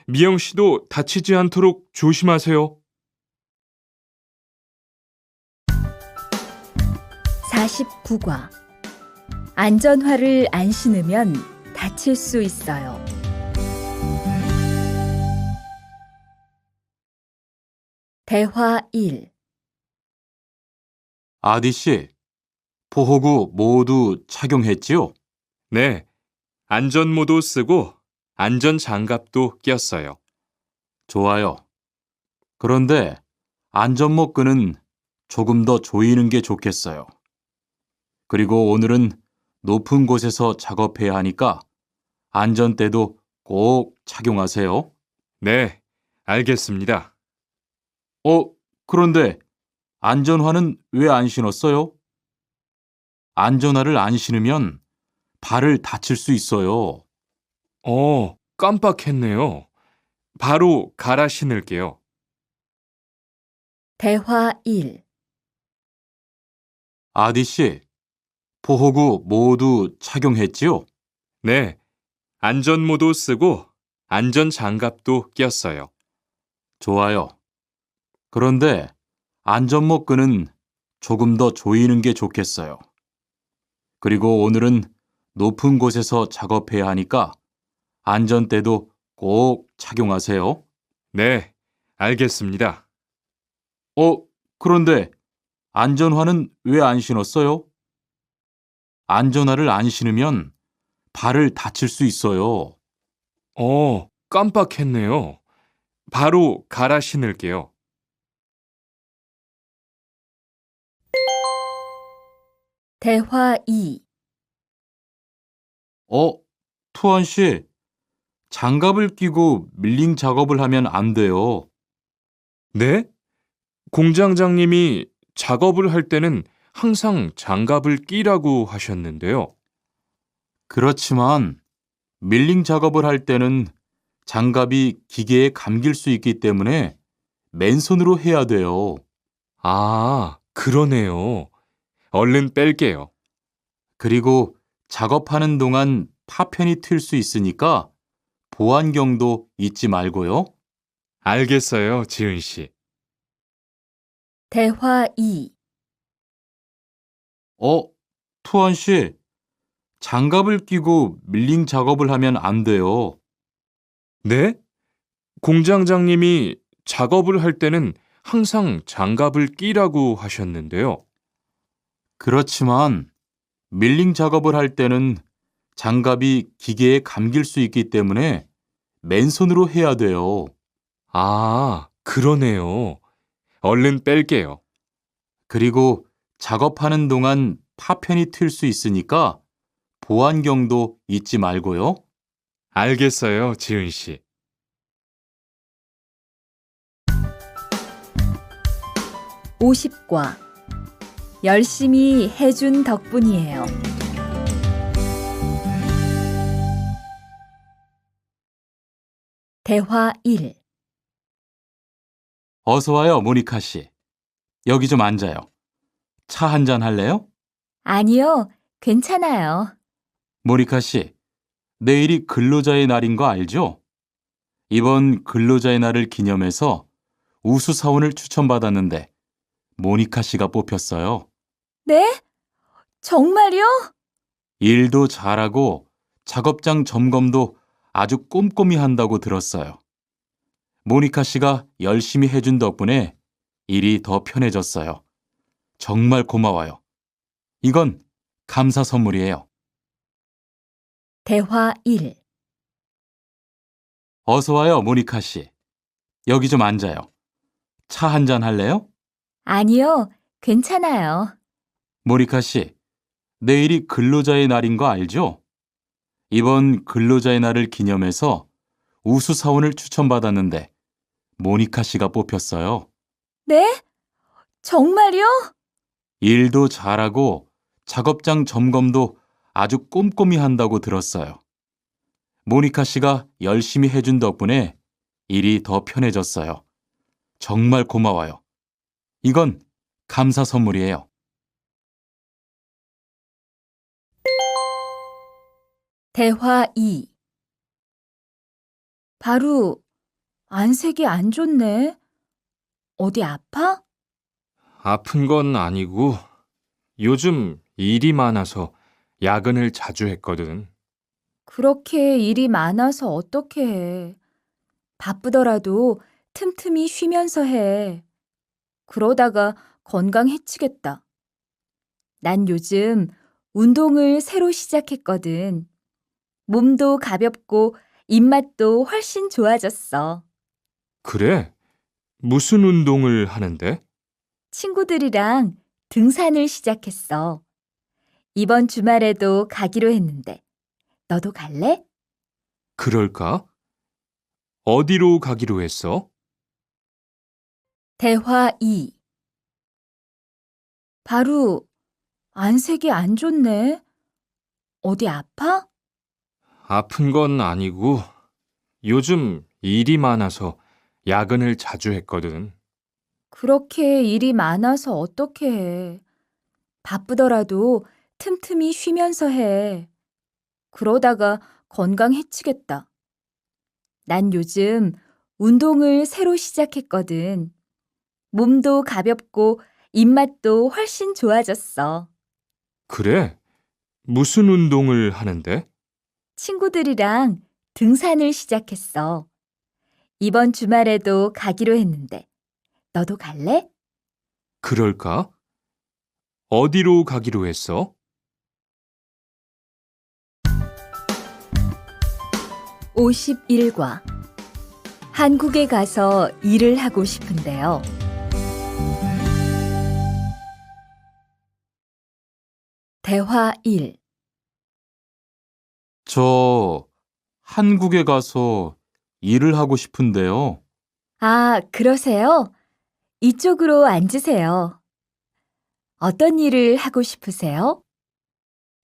미영 씨도 다치지 않도록 조심하세요. 49과. 안전화를 안 신으면 다칠 수 있어요. 대화 1. 아디 씨, 보호구 모두 착용했지요? 네, 안전모도 쓰고 안전장갑도 꼈어요. 좋아요. 그런데 안전모 끈은 조금 더 조이는 게 좋겠어요. 그리고 오늘은 높은 곳에서 작업해야 하니까 안전대도 꼭 착용하세요. 네, 알겠습니다. 그런데 안전화는 왜 안 신었어요? 안전화를 안 신으면 발을 다칠 수 있어요. 깜빡했네요. 바로 갈아 신을게요. 대화 1. 아디 씨, 보호구 모두 착용했지요? 네, 안전모도 쓰고 안전장갑도 꼈어요. 좋아요. 그런데 안전모 끈은 조금 더 조이는 게 좋겠어요. 그리고 오늘은 높은 곳에서 작업해야 하니까 안전대도 꼭 착용하세요. 네, 알겠습니다. 그런데 안전화는 왜 안 신었어요? 안전화를 안 신으면 발을 다칠 수 있어요. 깜빡했네요. 바로 갈아 신을게요. 대화 2. 투한 씨, 장갑을 끼고 밀링 작업을 하면 안 돼요. 네? 공장장님이 작업을 할 때는 항상 장갑을 끼라고 하셨는데요. 그렇지만 밀링 작업을 할 때는 장갑이 기계에 감길 수 있기 때문에 맨손으로 해야 돼요. 그러네요. 얼른 뺄게요. 그리고 작업하는 동안 파편이 튈 수 있으니까 보안경도 잊지 말고요. 알겠어요, 지은 씨. 대화 2. 투한 씨, 장갑을 끼고 밀링 작업을 하면 안 돼요. 네? 공장장님이 작업을 할 때는 항상 장갑을 끼라고 하셨는데요. 그렇지만 밀링 작업을 할 때는 장갑이 기계에 감길 수 있기 때문에 맨손으로 해야 돼요. 아, 그러네요. 얼른 뺄게요. 그리고 작업하는 동안 파편이 튈 수 있으니까 보안경도 잊지 말고요. 알겠어요, 지은 씨. 오십과 열심히 해준 덕분이에요. 대화 1. 어서 와요, 모니카 씨. 여기 좀 앉아요. 차 한 잔 할래요? 아니요, 괜찮아요. 모니카 씨, 내일이 근로자의 날인 거 알죠? 이번 근로자의 날을 기념해서 우수 사원을 추천받았는데 모니카 씨가 뽑혔어요. 네? 정말요? 일도 잘하고 작업장 점검도 아주 꼼꼼히 한다고 들었어요. 모니카 씨가 열심히 해준 덕분에 일이 더 편해졌어요. 정말 고마워요. 이건 감사 선물이에요. 대화 1. 어서 와요, 모니카 씨. 여기 좀 앉아요. 차 한 잔 할래요? 아니요, 괜찮아요. 모니카 씨, 내일이 근로자의 날인 거 알죠? 이번 근로자의 날을 기념해서 우수 사원을 추천받았는데 모니카 씨가 뽑혔어요. 네? 정말요? 일도 잘하고 작업장 점검도 아주 꼼꼼히 한다고 들었어요. 모니카 씨가 열심히 해준 덕분에 일이 더 편해졌어요. 정말 고마워요. 이건 감사 선물이에요. 대화 2. 바로 안색이 안 좋네. 어디 아파? 아픈 건 아니고 요즘 일이 많아서 야근을 자주 했거든. 그렇게 일이 많아서 어떻게 해. 바쁘더라도 틈틈이 쉬면서 해. 그러다가 건강 해치겠다. 난 요즘 운동을 새로 시작했거든. 몸도 가볍고 입맛도 훨씬 좋아졌어. 그래? 무슨 운동을 하는데? 친구들이랑 등산을 시작했어. 이번 주말에도 가기로 했는데, 너도 갈래? 그럴까? 어디로 가기로 했어? 대화 2. 바로 안색이 안 좋네. 어디 아파? 아픈 건 아니고 요즘 일이 많아서 야근을 자주 했거든. 그렇게 일이 많아서 어떻게 해. 바쁘더라도 틈틈이 쉬면서 해. 그러다가 건강 해치겠다. 난 요즘 운동을 새로 시작했거든. 몸도 가볍고 입맛도 훨씬 좋아졌어. 그래? 무슨 운동을 하는데? 친구들이랑 등산을 시작했어. 이번 주말에도 가기로 했는데, 너도 갈래? 그럴까? 어디로 가기로 했어? (51과) 한국에 가서 일을 하고 싶은데요. 대화 1. 저 한국에 가서 일을 하고 싶은데요. 아, 그러세요? 이쪽으로 앉으세요. 어떤 일을 하고 싶으세요?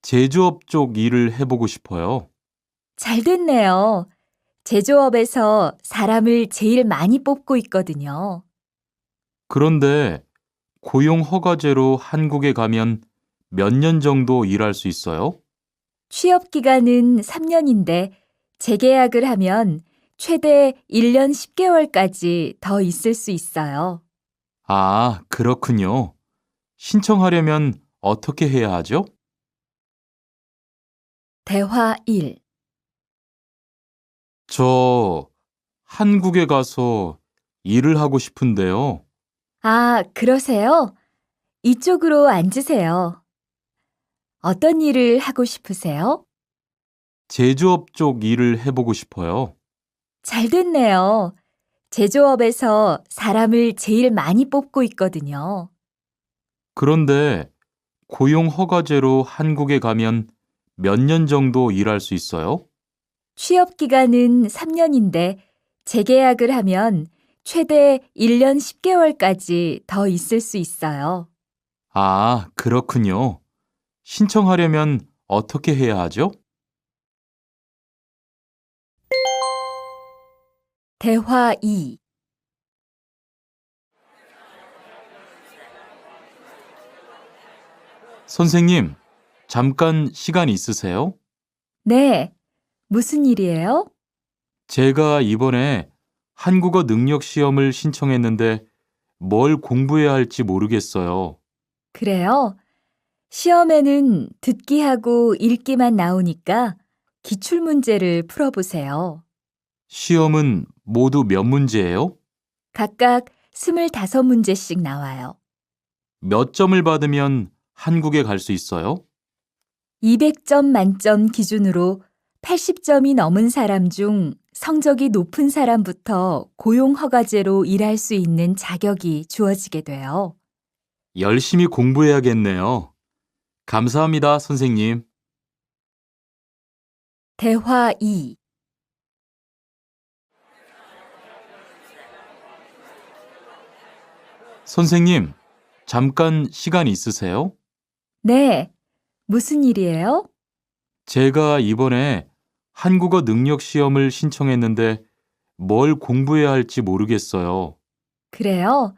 제조업 쪽 일을 해보고 싶어요. 잘 됐네요. 제조업에서 사람을 제일 많이 뽑고 있거든요. 그런데 고용 허가제로 한국에 가면 몇 년 정도 일할 수 있어요? 취업 기간은 3년인데 재계약을 하면 최대 1년 10개월까지 더 있을 수 있어요. 아, 그렇군요. 신청하려면 어떻게 해야 하죠? 대화 1. 저 한국에 가서 일을 하고 싶은데요. 아, 그러세요? 이쪽으로 앉으세요. 어떤 일을 하고 싶으세요? 제조업 쪽 일을 해보고 싶어요. 잘 됐네요. 제조업에서 사람을 제일 많이 뽑고 있거든요. 그런데 고용 허가제로 한국에 가면 몇 년 정도 일할 수 있어요? 취업 기간은 3년인데 재계약을 하면 최대 1년 10개월까지 더 있을 수 있어요. 아, 그렇군요. 신청하려면 어떻게 해야 하죠? 대화 2. 선생님, 잠깐 시간 있으세요? 네. 무슨 일이에요? 제가 이번에 한국어 능력 시험을 신청했는데 뭘 공부해야 할지 모르겠어요. 그래요? 시험에는 듣기하고 읽기만 나오니까 기출문제를 풀어보세요. 시험은 모두 몇 문제예요? 각각 25문제씩 나와요. 몇 점을 받으면 한국에 갈 수 있어요? 200점 만점 기준으로 80점이 넘은 사람 중 성적이 높은 사람부터 고용허가제로 일할 수 있는 자격이 주어지게 돼요. 열심히 공부해야겠네요. 감사합니다, 선생님. 대화 2. 선생님, 잠깐 시간 있으세요? 네. 무슨 일이에요? 제가 이번에 한국어 능력 시험을 신청했는데 뭘 공부해야 할지 모르겠어요. 그래요?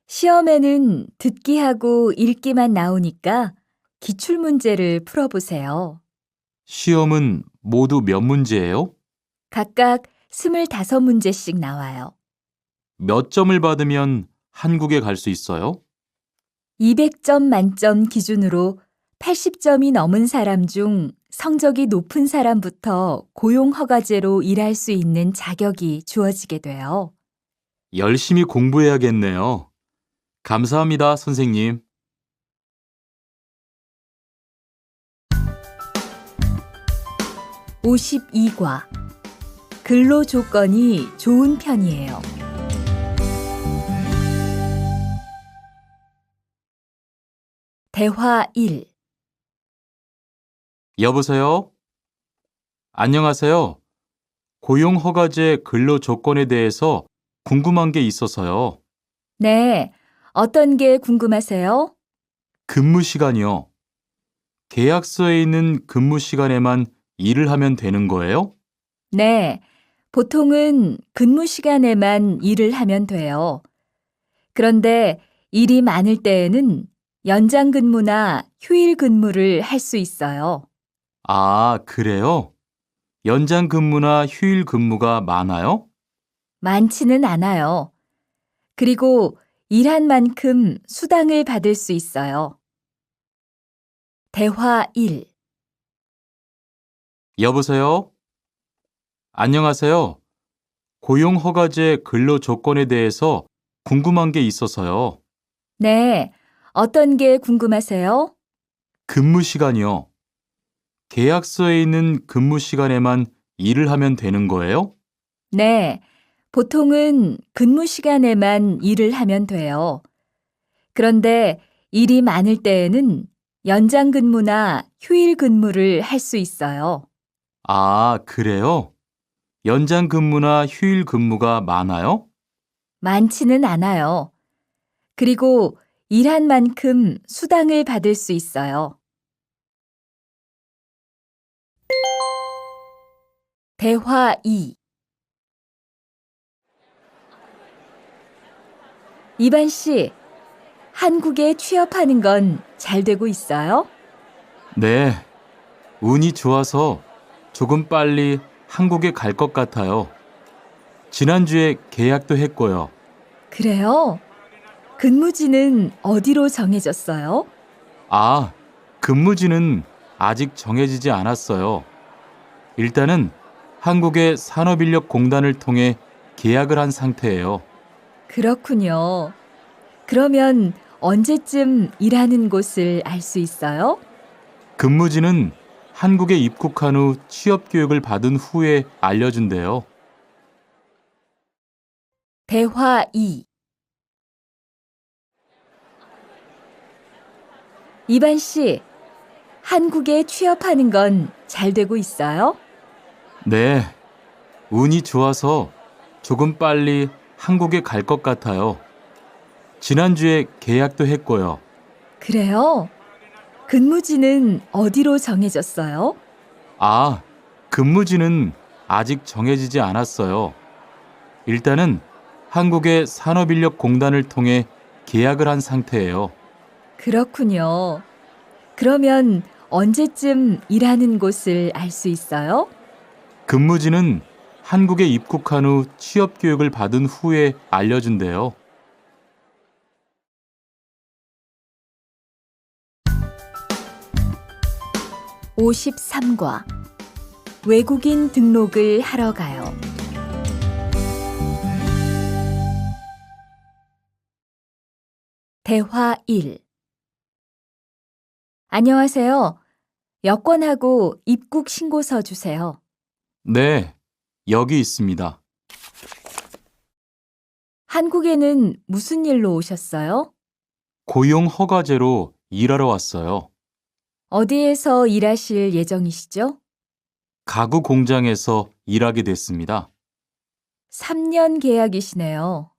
시험에는 듣기하고 읽기만 나오니까 기출문제를 풀어보세요. 시험은 모두 몇 문제예요? 각각 25문제씩 나와요. 몇 점을 받으면 한국에 갈 수 있어요? 200점 만점 기준으로 80점이 넘은 사람 중 성적이 높은 사람부터 고용허가제로 일할 수 있는 자격이 주어지게 돼요. 열심히 공부해야겠네요. 감사합니다, 선생님. (52과) 근로 조건이 좋은 편이에요. 대화 1. 여보세요? 안녕하세요. 고용허가제 근로 조건에 대해서 궁금한 게 있어서요. 네, 어떤 게 궁금하세요? 근무 시간이요. 계약서에 있는 근무 시간에만 일을 하면 되는 거예요? 네, 보통은 근무 시간에만 일을 하면 돼요. 그런데 일이 많을 때에는 연장 근무나 휴일 근무를 할 수 있어요. 아, 그래요? 연장 근무나 휴일 근무가 많아요? 많지는 않아요. 그리고 일한 만큼 수당을 받을 수 있어요. 대화 1. 여보세요? 안녕하세요. 고용허가제 근로 조건에 대해서 궁금한 게 있어서요. 네, 어떤 게 궁금하세요? 근무 시간이요. 계약서에 있는 근무 시간에만 일을 하면 되는 거예요? 네, 보통은 근무 시간에만 일을 하면 돼요. 그런데 일이 많을 때에는 연장 근무나 휴일 근무를 할 수 있어요. 아, 그래요? 연장 근무나 휴일 근무가 많아요? 많지는 않아요. 그리고 일한 만큼 수당을 받을 수 있어요. 대화 2. 이반 씨, 한국에 취업하는 건 잘 되고 있어요? 네. 운이 좋아서 조금 빨리 한국에 갈 것 같아요. 지난주에 계약도 했고요. 그래요? 근무지는 어디로 정해졌어요? 아, 근무지는 아직 정해지지 않았어요. 일단은 한국의 산업인력공단을 통해 계약을 한 상태예요. 그렇군요. 그러면 언제쯤 일하는 곳을 알 수 있어요? 근무지는 한국에 입국한 후 취업 교육을 받은 후에 알려준대요. 대화 2. 이반 씨, 한국에 취업하는 건 잘 되고 있어요? 네, 운이 좋아서 조금 빨리 한국에 갈 것 같아요. 지난주에 계약도 했고요. 그래요? 근무지는 어디로 정해졌어요? 아, 근무지는 아직 정해지지 않았어요. 일단은 한국의 산업인력공단을 통해 계약을 한 상태예요. 그렇군요. 그러면 언제쯤 일하는 곳을 알 수 있어요? 근무지는 한국에 입국한 후 취업 교육을 받은 후에 알려준대요. 53과 외국인 등록을 하러 가요. 대화 1. 안녕하세요. 여권하고 입국 신고서 주세요. 네, 여기 있습니다. 한국에는 무슨 일로 오셨어요? 고용 허가제로 일하러 왔어요. 어디에서 일하실 예정이시죠? 가구 공장에서 일하게 됐습니다. 3년 계약이시네요.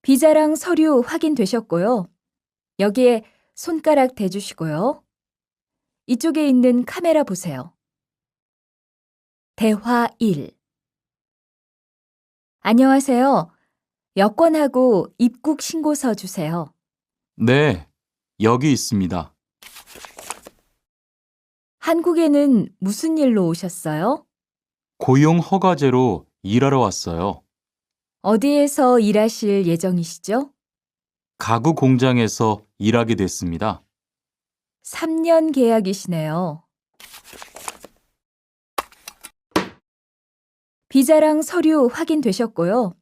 비자랑 서류 확인되셨고요. 여기에 손가락 대주시고요. 이쪽에 있는 카메라 보세요. 대화 1. 안녕하세요. 여권하고 입국 신고서 주세요. 네, 여기 있습니다. 한국에는 무슨 일로 오셨어요? 고용 허가제로 일하러 왔어요. 어디에서 일하실 예정이시죠? 가구 공장에서 일하게 됐습니다. 3년 계약이시네요. 비자랑 서류 확인되셨고요.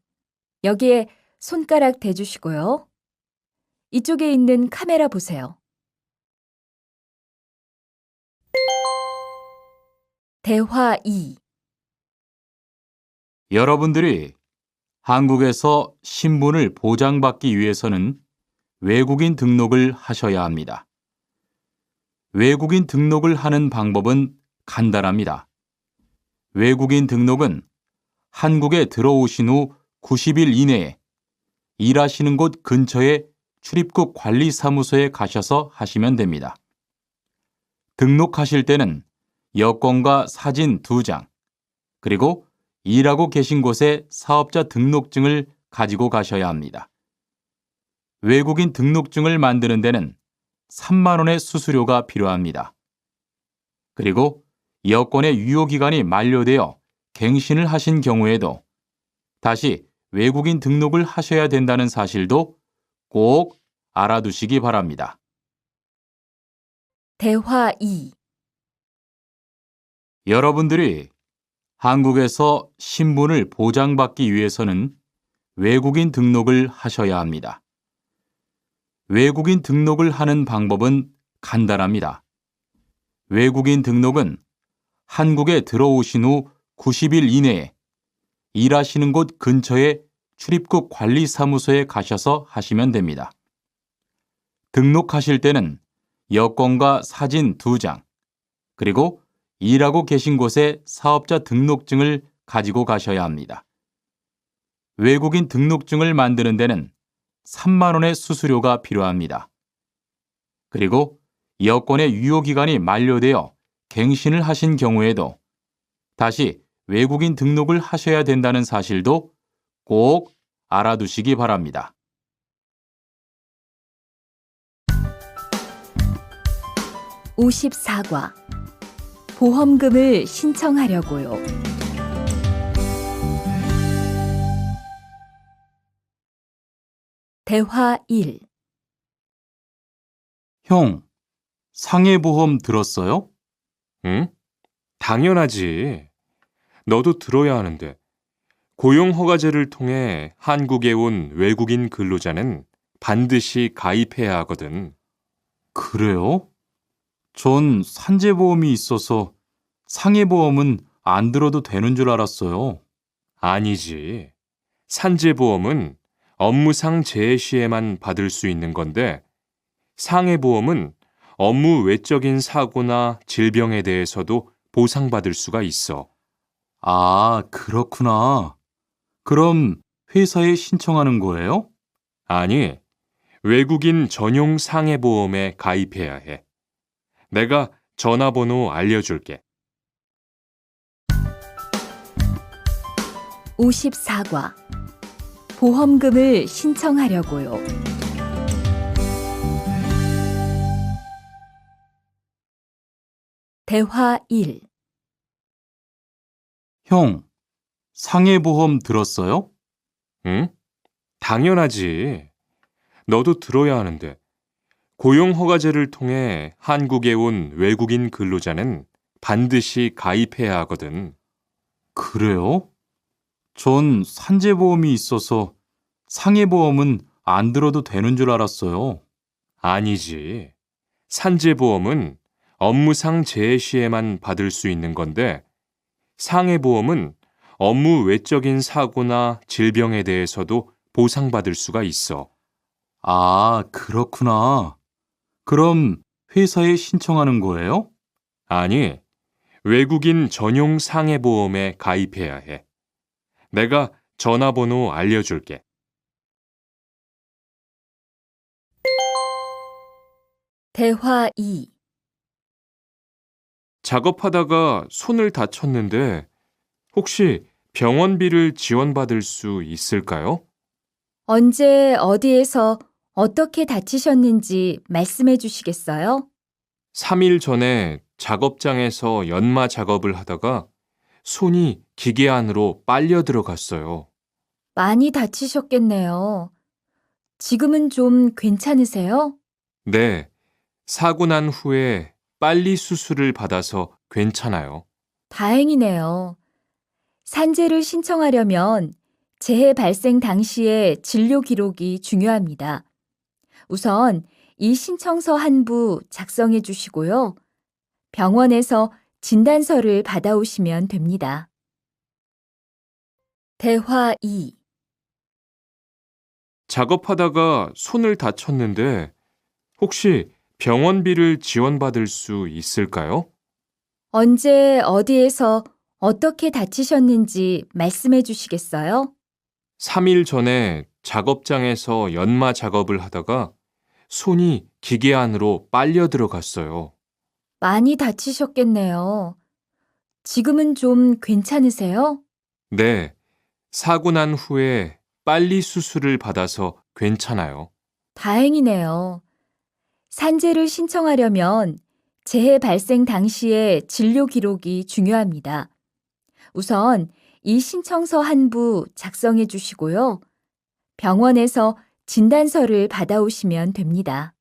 여기에 손가락 대주시고요. 이쪽에 있는 카메라 보세요. 대화 2. 여러분들이 한국에서 신분을 보장받기 위해서는 외국인 등록을 하셔야 합니다. 외국인 등록을 하는 방법은 간단합니다. 외국인 등록은 한국에 들어오신 후 90일 이내에 일하시는 곳 근처의 출입국 관리사무소에 가셔서 하시면 됩니다. 등록하실 때는 여권과 사진 2장, 그리고 일하고 계신 곳의 사업자 등록증을 가지고 가셔야 합니다. 외국인 등록증을 만드는 데는 3만 원의 수수료가 필요합니다. 그리고 여권의 유효기간이 만료되어 갱신을 하신 경우에도 다시 외국인 등록을 하셔야 된다는 사실도 꼭 알아두시기 바랍니다. 대화 2. 여러분들이 한국에서 신분을 보장받기 위해서는 외국인 등록을 하셔야 합니다. 외국인 등록을 하는 방법은 간단합니다. 외국인 등록은 한국에 들어오신 후 90일 이내에 일하시는 곳 근처의 출입국 관리사무소에 가셔서 하시면 됩니다. 등록하실 때는 여권과 사진 2장, 그리고 일하고 계신 곳의 사업자 등록증을 가지고 가셔야 합니다. 외국인 등록증을 만드는 데는 3만 원의 수수료가 필요합니다. 그리고 여권의 유효기간이 만료되어 갱신을 하신 경우에도 다시 외국인 등록을 하셔야 된다는 사실도 꼭 알아두시기 바랍니다. 54과 보험금을 신청하려고요. 대화 1. 형, 상해보험 들었어요? 응? 당연하지. 너도 들어야 하는데. 고용허가제를 통해 한국에 온 외국인 근로자는 반드시 가입해야 하거든. 그래요? 전 산재보험이 있어서 상해보험은 안 들어도 되는 줄 알았어요. 아니지. 산재보험은 업무상 재해 시에만 받을 수 있는 건데, 상해보험은 업무 외적인 사고나 질병에 대해서도 보상받을 수가 있어. 아, 그렇구나. 그럼 회사에 신청하는 거예요? 아니, 외국인 전용 상해보험에 가입해야 해. 내가 전화번호 알려줄게. 54과 보험금을 신청하려고요. 대화 1. 형, 상해보험 들었어요? 응? 당연하지. 너도 들어야 하는데. 고용허가제를 통해 한국에 온 외국인 근로자는 반드시 가입해야 하거든. 그래요? 전 산재보험이 있어서 상해보험은 안 들어도 되는 줄 알았어요. 아니지. 산재보험은 업무상 재해 시에만 받을 수 있는 건데, 상해보험은 업무 외적인 사고나 질병에 대해서도 보상받을 수가 있어. 아, 그렇구나. 그럼 회사에 신청하는 거예요? 아니, 외국인 전용 상해보험에 가입해야 해. 내가 전화번호 알려줄게. 대화 2. 작업하다가 손을 다쳤는데 혹시 병원비를 지원받을 수 있을까요? 언제 어디에서 어떻게 다치셨는지 말씀해 주시겠어요? 3일 전에 작업장에서 연마 작업을 하다가 손이 기계 안으로 빨려 들어갔어요. 많이 다치셨겠네요. 지금은 좀 괜찮으세요? 네, 사고 난 후에 빨리 수술을 받아서 괜찮아요. 다행이네요. 산재를 신청하려면 재해 발생 당시의 진료 기록이 중요합니다. 우선 이 신청서 한 부 작성해 주시고요. 병원에서 진단서를 받아오시면 됩니다. 대화 2. 작업하다가 손을 다쳤는데 혹시 병원비를 지원받을 수 있을까요? 언제 어디에서 어떻게 다치셨는지 말씀해 주시겠어요? 3일 전에 작업장에서 연마 작업을 하다가 손이 기계 안으로 빨려 들어갔어요. 많이 다치셨겠네요. 지금은 좀 괜찮으세요? 네, 사고 난 후에 빨리 수술을 받아서 괜찮아요. 다행이네요. 산재를 신청하려면 재해 발생 당시의 진료 기록이 중요합니다. 우선 이 신청서 한 부 작성해 주시고요. 병원에서 진단서를 받아오시면 됩니다.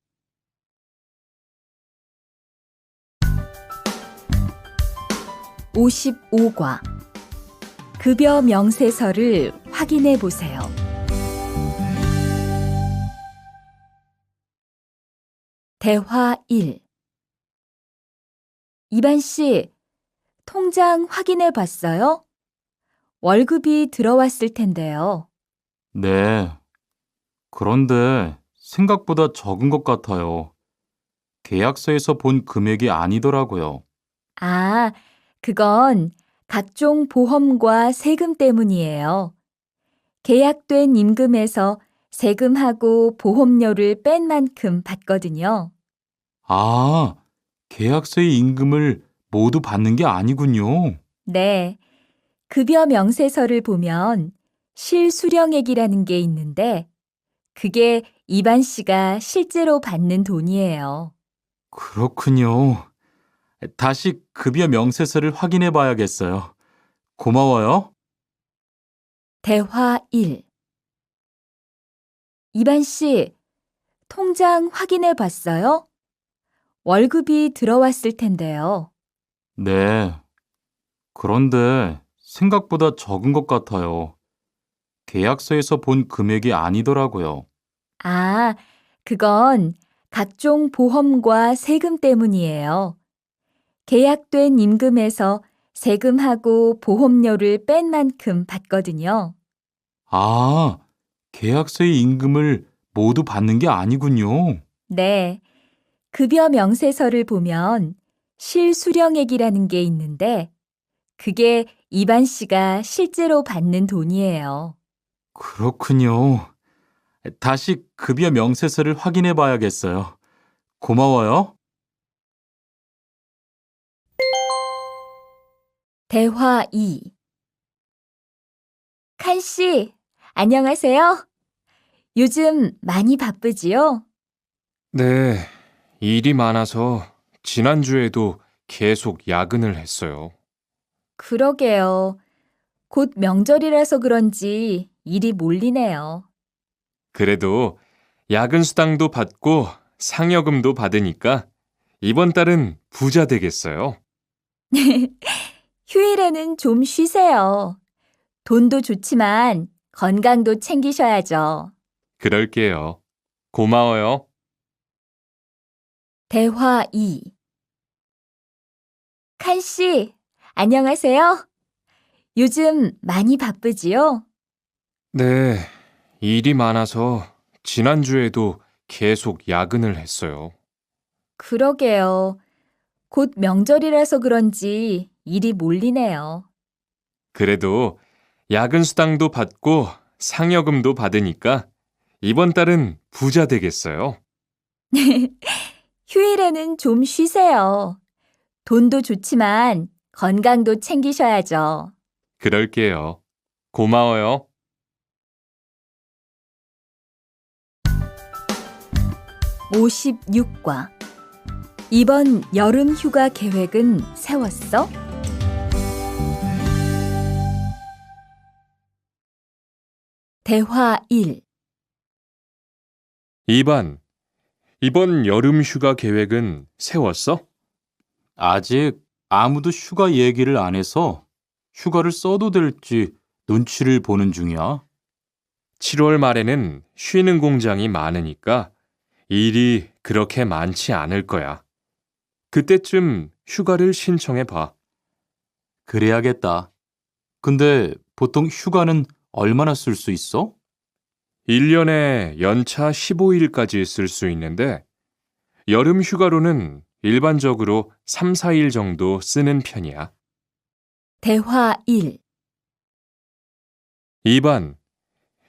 55과 급여 명세서를 확인해 보세요. 대화 1. 이반 씨, 통장 확인해 봤어요? 월급이 들어왔을 텐데요. 네. 그런데 생각보다 적은 것 같아요. 계약서에서 본 금액이 아니더라고요. 아, 그건 각종 보험과 세금 때문이에요. 계약된 임금에서 세금하고 보험료를 뺀 만큼 받거든요. 아, 계약서의 임금을 모두 받는 게 아니군요. 네. 급여 명세서를 보면 실수령액이라는 게 있는데 그게 이반 씨가 실제로 받는 돈이에요. 그렇군요. 다시 급여 명세서를 확인해 봐야겠어요. 고마워요. 대화 1. 이반 씨, 통장 확인해 봤어요? 월급이 들어왔을 텐데요. 네. 그런데 생각보다 적은 것 같아요. 계약서에서 본 금액이 아니더라고요. 아, 그건 각종 보험과 세금 때문이에요. 계약된 임금에서 세금하고 보험료를 뺀 만큼 받거든요. 아, 계약서의 임금을 모두 받는 게 아니군요. 네. 급여 명세서를 보면 실수령액이라는 게 있는데 그게 이반 씨가 실제로 받는 돈이에요. 그렇군요. 다시 급여 명세서를 확인해 봐야겠어요. 고마워요. 대화 2. 칸 씨, 안녕하세요. 요즘 많이 바쁘지요? 네, 일이 많아서 지난주에도 계속 야근을 했어요. 그러게요. 곧 명절이라서 그런지 일이 몰리네요. 그래도 야근 수당도 받고 상여금도 받으니까 이번 달은 부자 되겠어요. 휴일에는 좀 쉬세요. 돈도 좋지만 건강도 챙기셔야죠. 그럴게요. 고마워요. 대화 2. 칸 씨, 안녕하세요. 요즘 많이 바쁘지요? 네, 일이 많아서 지난주에도 계속 야근을 했어요. 그러게요. 곧 명절이라서 그런지 일이 몰리네요. 그래도 야근 수당도 받고 상여금도 받으니까 이번 달은 부자 되겠어요. 휴일에는 좀 쉬세요. 돈도 좋지만 건강도 챙기셔야죠. 그럴게요. 고마워요. 56과. 이번 여름 휴가 계획은 세웠어? 대화 1. 2반, 이번 여름 휴가 계획은 세웠어? 아직 아무도 휴가 얘기를 안 해서 휴가를 써도 될지 눈치를 보는 중이야. 7월 말에는 쉬는 공장이 많으니까 일이 그렇게 많지 않을 거야. 그때쯤 휴가를 신청해 봐. 그래야겠다. 근데 보통 휴가는 얼마나 쓸 수 있어? 1년에 연차 15일까지 쓸 수 있는데 여름 휴가로는 일반적으로 3, 4일 정도 쓰는 편이야. 대화 1. 2반,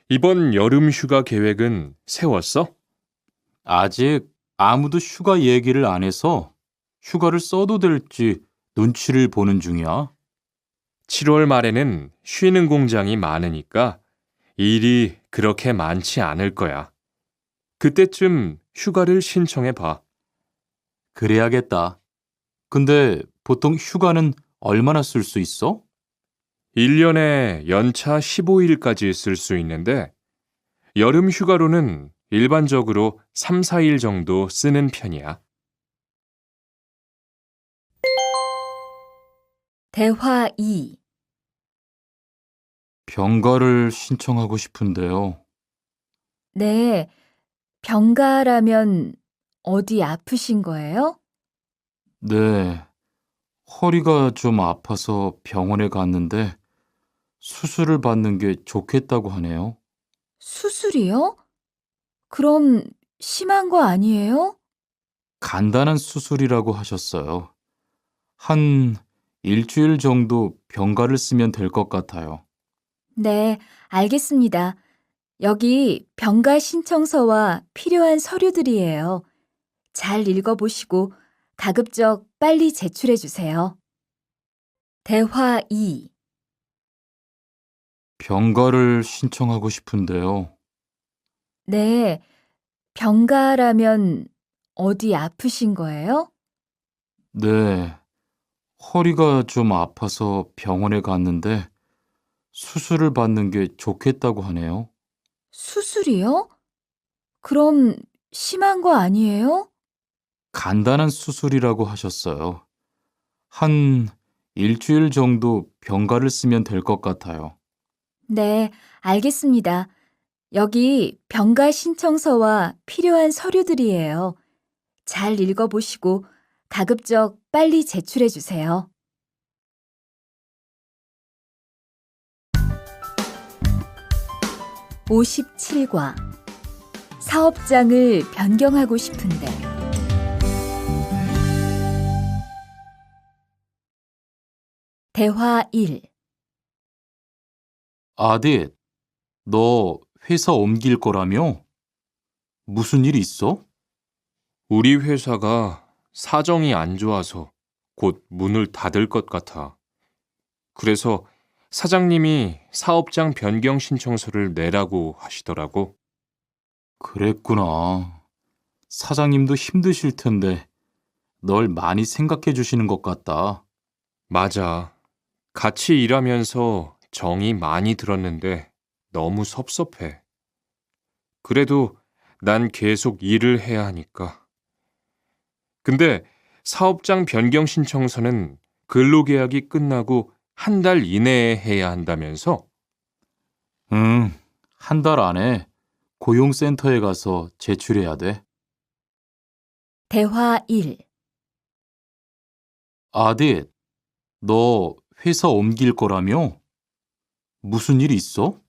이번 여름 휴가 계획은 세웠어? 아직 아무도 휴가 얘기를 안 해서 휴가를 써도 될지 눈치를 보는 중이야. 7월 말에는 쉬는 공장이 많으니까 일이 그렇게 많지 않을 거야. 그때쯤 휴가를 신청해 봐. 그래야겠다. 근데 보통 휴가는 얼마나 쓸 수 있어? 1년에 연차 15일까지 쓸 수 있는데 여름 휴가로는 일반적으로 3, 4일 정도 쓰는 편이야. 대화 2. 병가를 신청하고 싶은데요. 네, 병가라면 어디 아프신 거예요? 네, 허리가 좀 아파서 병원에 갔는데 수술을 받는 게 좋겠다고 하네요. 수술이요? 그럼 심한 거 아니에요? 간단한 수술이라고 하셨어요. 한 일주일 정도 병가를 쓰면 될 것 같아요. 네, 알겠습니다. 여기 병가 신청서와 필요한 서류들이에요. 잘 읽어보시고 가급적 빨리 제출해 주세요. 대화 2. 병가를 신청하고 싶은데요. 네, 병가라면 어디 아프신 거예요? 네, 허리가 좀 아파서 병원에 갔는데 수술을 받는 게 좋겠다고 하네요. 수술이요? 그럼 심한 거 아니에요? 간단한 수술이라고 하셨어요. 한 일주일 정도 병가를 쓰면 될 것 같아요. 네, 알겠습니다. 여기 병가 신청서와 필요한 서류들이에요. 잘 읽어보시고 가급적 빨리 제출해 주세요. 57과 사업장을 변경하고 싶은데 대화 1. 아딧, 너 회사 옮길 거라며? 무슨 일 있어? 우리 회사가 사정이 안 좋아서 곧 문을 닫을 것 같아. 그래서 사장님이 사업장 변경 신청서를 내라고 하시더라고. 그랬구나. 사장님도 힘드실 텐데 널 많이 생각해 주시는 것 같다. 맞아. 같이 일하면서 정이 많이 들었는데 너무 섭섭해. 그래도 난 계속 일을 해야 하니까. 근데 사업장 변경 신청서는 근로계약이 끝나고 한 달 이내에 해야 한다면서? 응, 한 달 안에 고용센터에 가서 제출해야 돼. 대화 1. 아딧, 너 회사 옮길 거라며? 무슨 일 있어?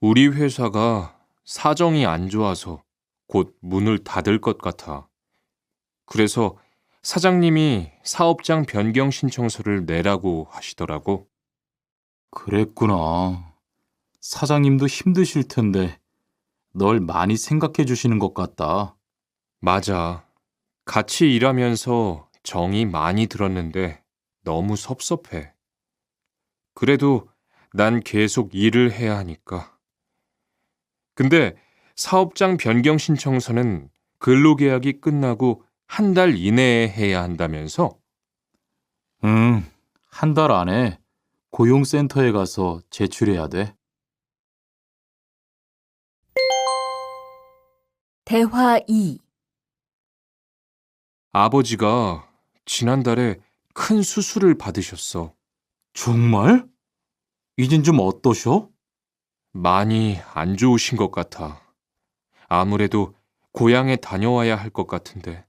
우리 회사가 사정이 안 좋아서 곧 문을 닫을 것 같아. 그래서 사장님이 사업장 변경 신청서를 내라고 하시더라고. 그랬구나. 사장님도 힘드실 텐데 널 많이 생각해 주시는 것 같다. 맞아. 같이 일하면서 정이 많이 들었는데 너무 섭섭해. 그래도 난 계속 일을 해야 하니까. 근데 사업장 변경 신청서는 근로계약이 끝나고 한 달 이내에 해야 한다면서? 응, 한 달 안에 고용센터에 가서 제출해야 돼. 대화 2. 아버지가 지난달에 큰 수술을 받으셨어. 정말? 이젠 좀 어떠셔? 많이 안 좋으신 것 같아. 아무래도 고향에 다녀와야 할 것 같은데.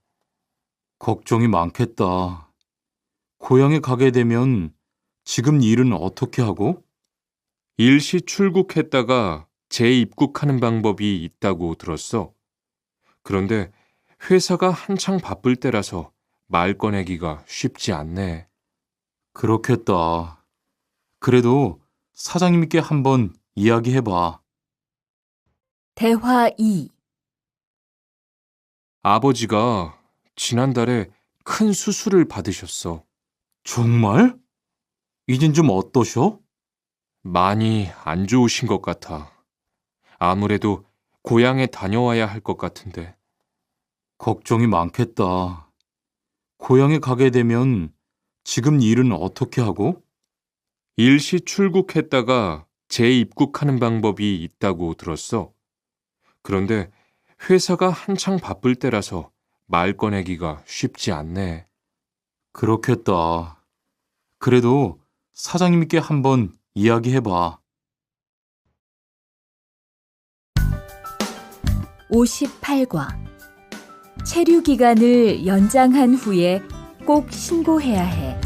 걱정이 많겠다. 고향에 가게 되면 지금 일은 어떻게 하고? 일시 출국했다가 재입국하는 방법이 있다고 들었어. 그런데 회사가 한창 바쁠 때라서 말 꺼내기가 쉽지 않네. 그렇겠다. 그래도 사장님께 한번 이야기해봐. 대화 2. 아버지가 지난달에 큰 수술을 받으셨어. 정말? 이젠 좀 어떠셔? 많이 안 좋으신 것 같아. 아무래도 고향에 다녀와야 할 것 같은데. 걱정이 많겠다. 고향에 가게 되면 지금 일은 어떻게 하고? 일시 출국했다가 재입국하는 방법이 있다고 들었어. 그런데 회사가 한창 바쁠 때라서 말 꺼내기가 쉽지 않네. 그렇겠다. 그래도 사장님께 한번 이야기해봐. 58과 체류 기간을 연장한 후에 꼭 신고해야 해.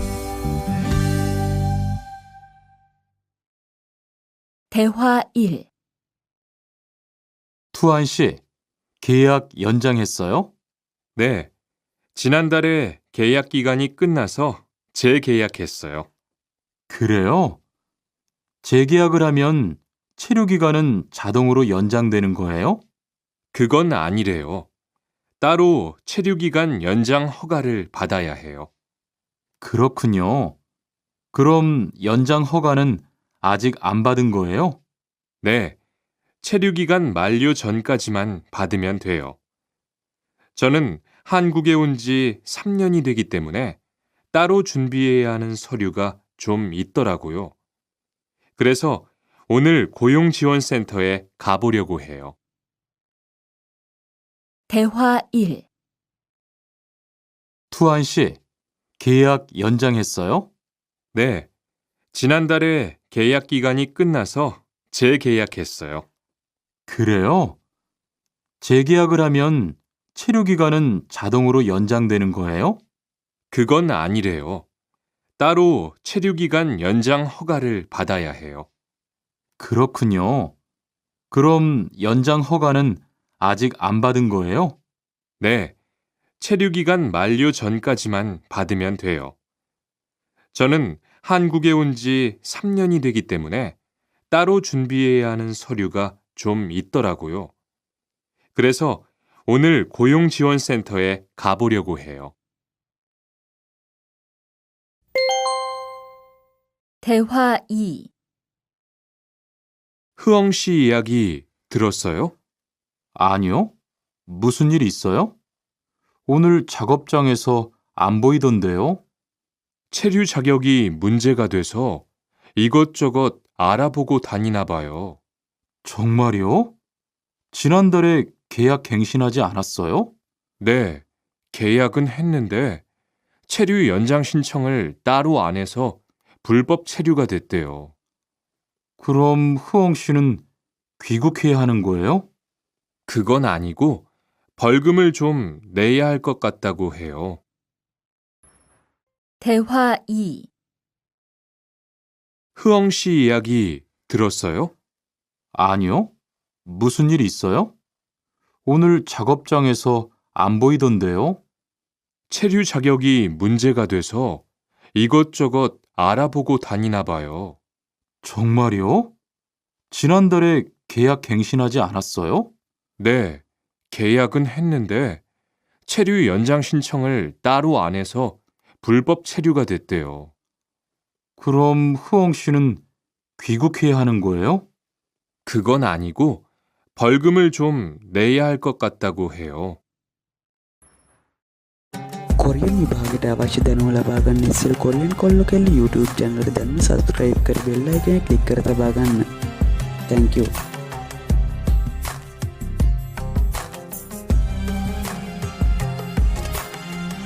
대화 1. 투안 씨, 계약 연장했어요? 네, 지난달에 계약 기간이 끝나서 재계약했어요. 그래요? 재계약을 하면 체류 기간은 자동으로 연장되는 거예요? 그건 아니래요. 따로 체류기간 연장 허가를 받아야 해요. 그렇군요. 그럼 연장 허가는 아직 안 받은 거예요? 네, 체류기간 만료 전까지만 받으면 돼요. 저는 한국에 온 지 3년이 되기 때문에 따로 준비해야 하는 서류가 좀 있더라고요. 그래서 오늘 고용지원센터에 가보려고 해요. 대화 1. 투안 씨, 계약 연장했어요? 네, 지난달에 계약 기간이 끝나서 재계약했어요. 그래요? 재계약을 하면 체류 기간은 자동으로 연장되는 거예요? 그건 아니래요. 따로 체류 기간 연장 허가를 받아야 해요. 그렇군요. 그럼 연장 허가는 아직 안 받은 거예요? 네, 체류 기간 만료 전까지만 받으면 돼요. 저는 한국에 온 지 3년이 되기 때문에 따로 준비해야 하는 서류가 좀 있더라고요. 그래서 오늘 고용지원센터에 가보려고 해요. 대화 2. 흐엉 씨 이야기 들었어요? 아니요. 무슨 일 있어요? 오늘 작업장에서 안 보이던데요? 체류 자격이 문제가 돼서 이것저것 알아보고 다니나 봐요. 정말요? 지난달에 계약 갱신하지 않았어요? 네, 계약은 했는데 체류 연장 신청을 따로 안 해서 불법 체류가 됐대요. 그럼 흐엉 씨는 귀국해야 하는 거예요? 그건 아니고 벌금을 좀 내야 할 것 같다고 해요. 대화 2. 흐엉 씨 이야기 들었어요? 아니요. 무슨 일 있어요? 오늘 작업장에서 안 보이던데요? 체류 자격이 문제가 돼서 이것저것 알아보고 다니나 봐요. 정말요? 지난달에 계약 갱신하지 않았어요? 네, 계약은 했는데 체류 연장 신청을 따로 안 해서 불법 체류가 됐대요. 그럼 흐엉 씨는 귀국해야 하는 거예요? 그건 아니고 벌금을 좀 내야 할 것 같다고 해요. කොරියන් විභාගයට අවශ්‍ය දැනුම ලබා ගන්න ඉස්සෙල් කොරියන් කොල්ලෝ කෙල්ල YouTube channel එක දැන්ම subscribe කර bell icon එක click කර තබා ගන්න. Thank you.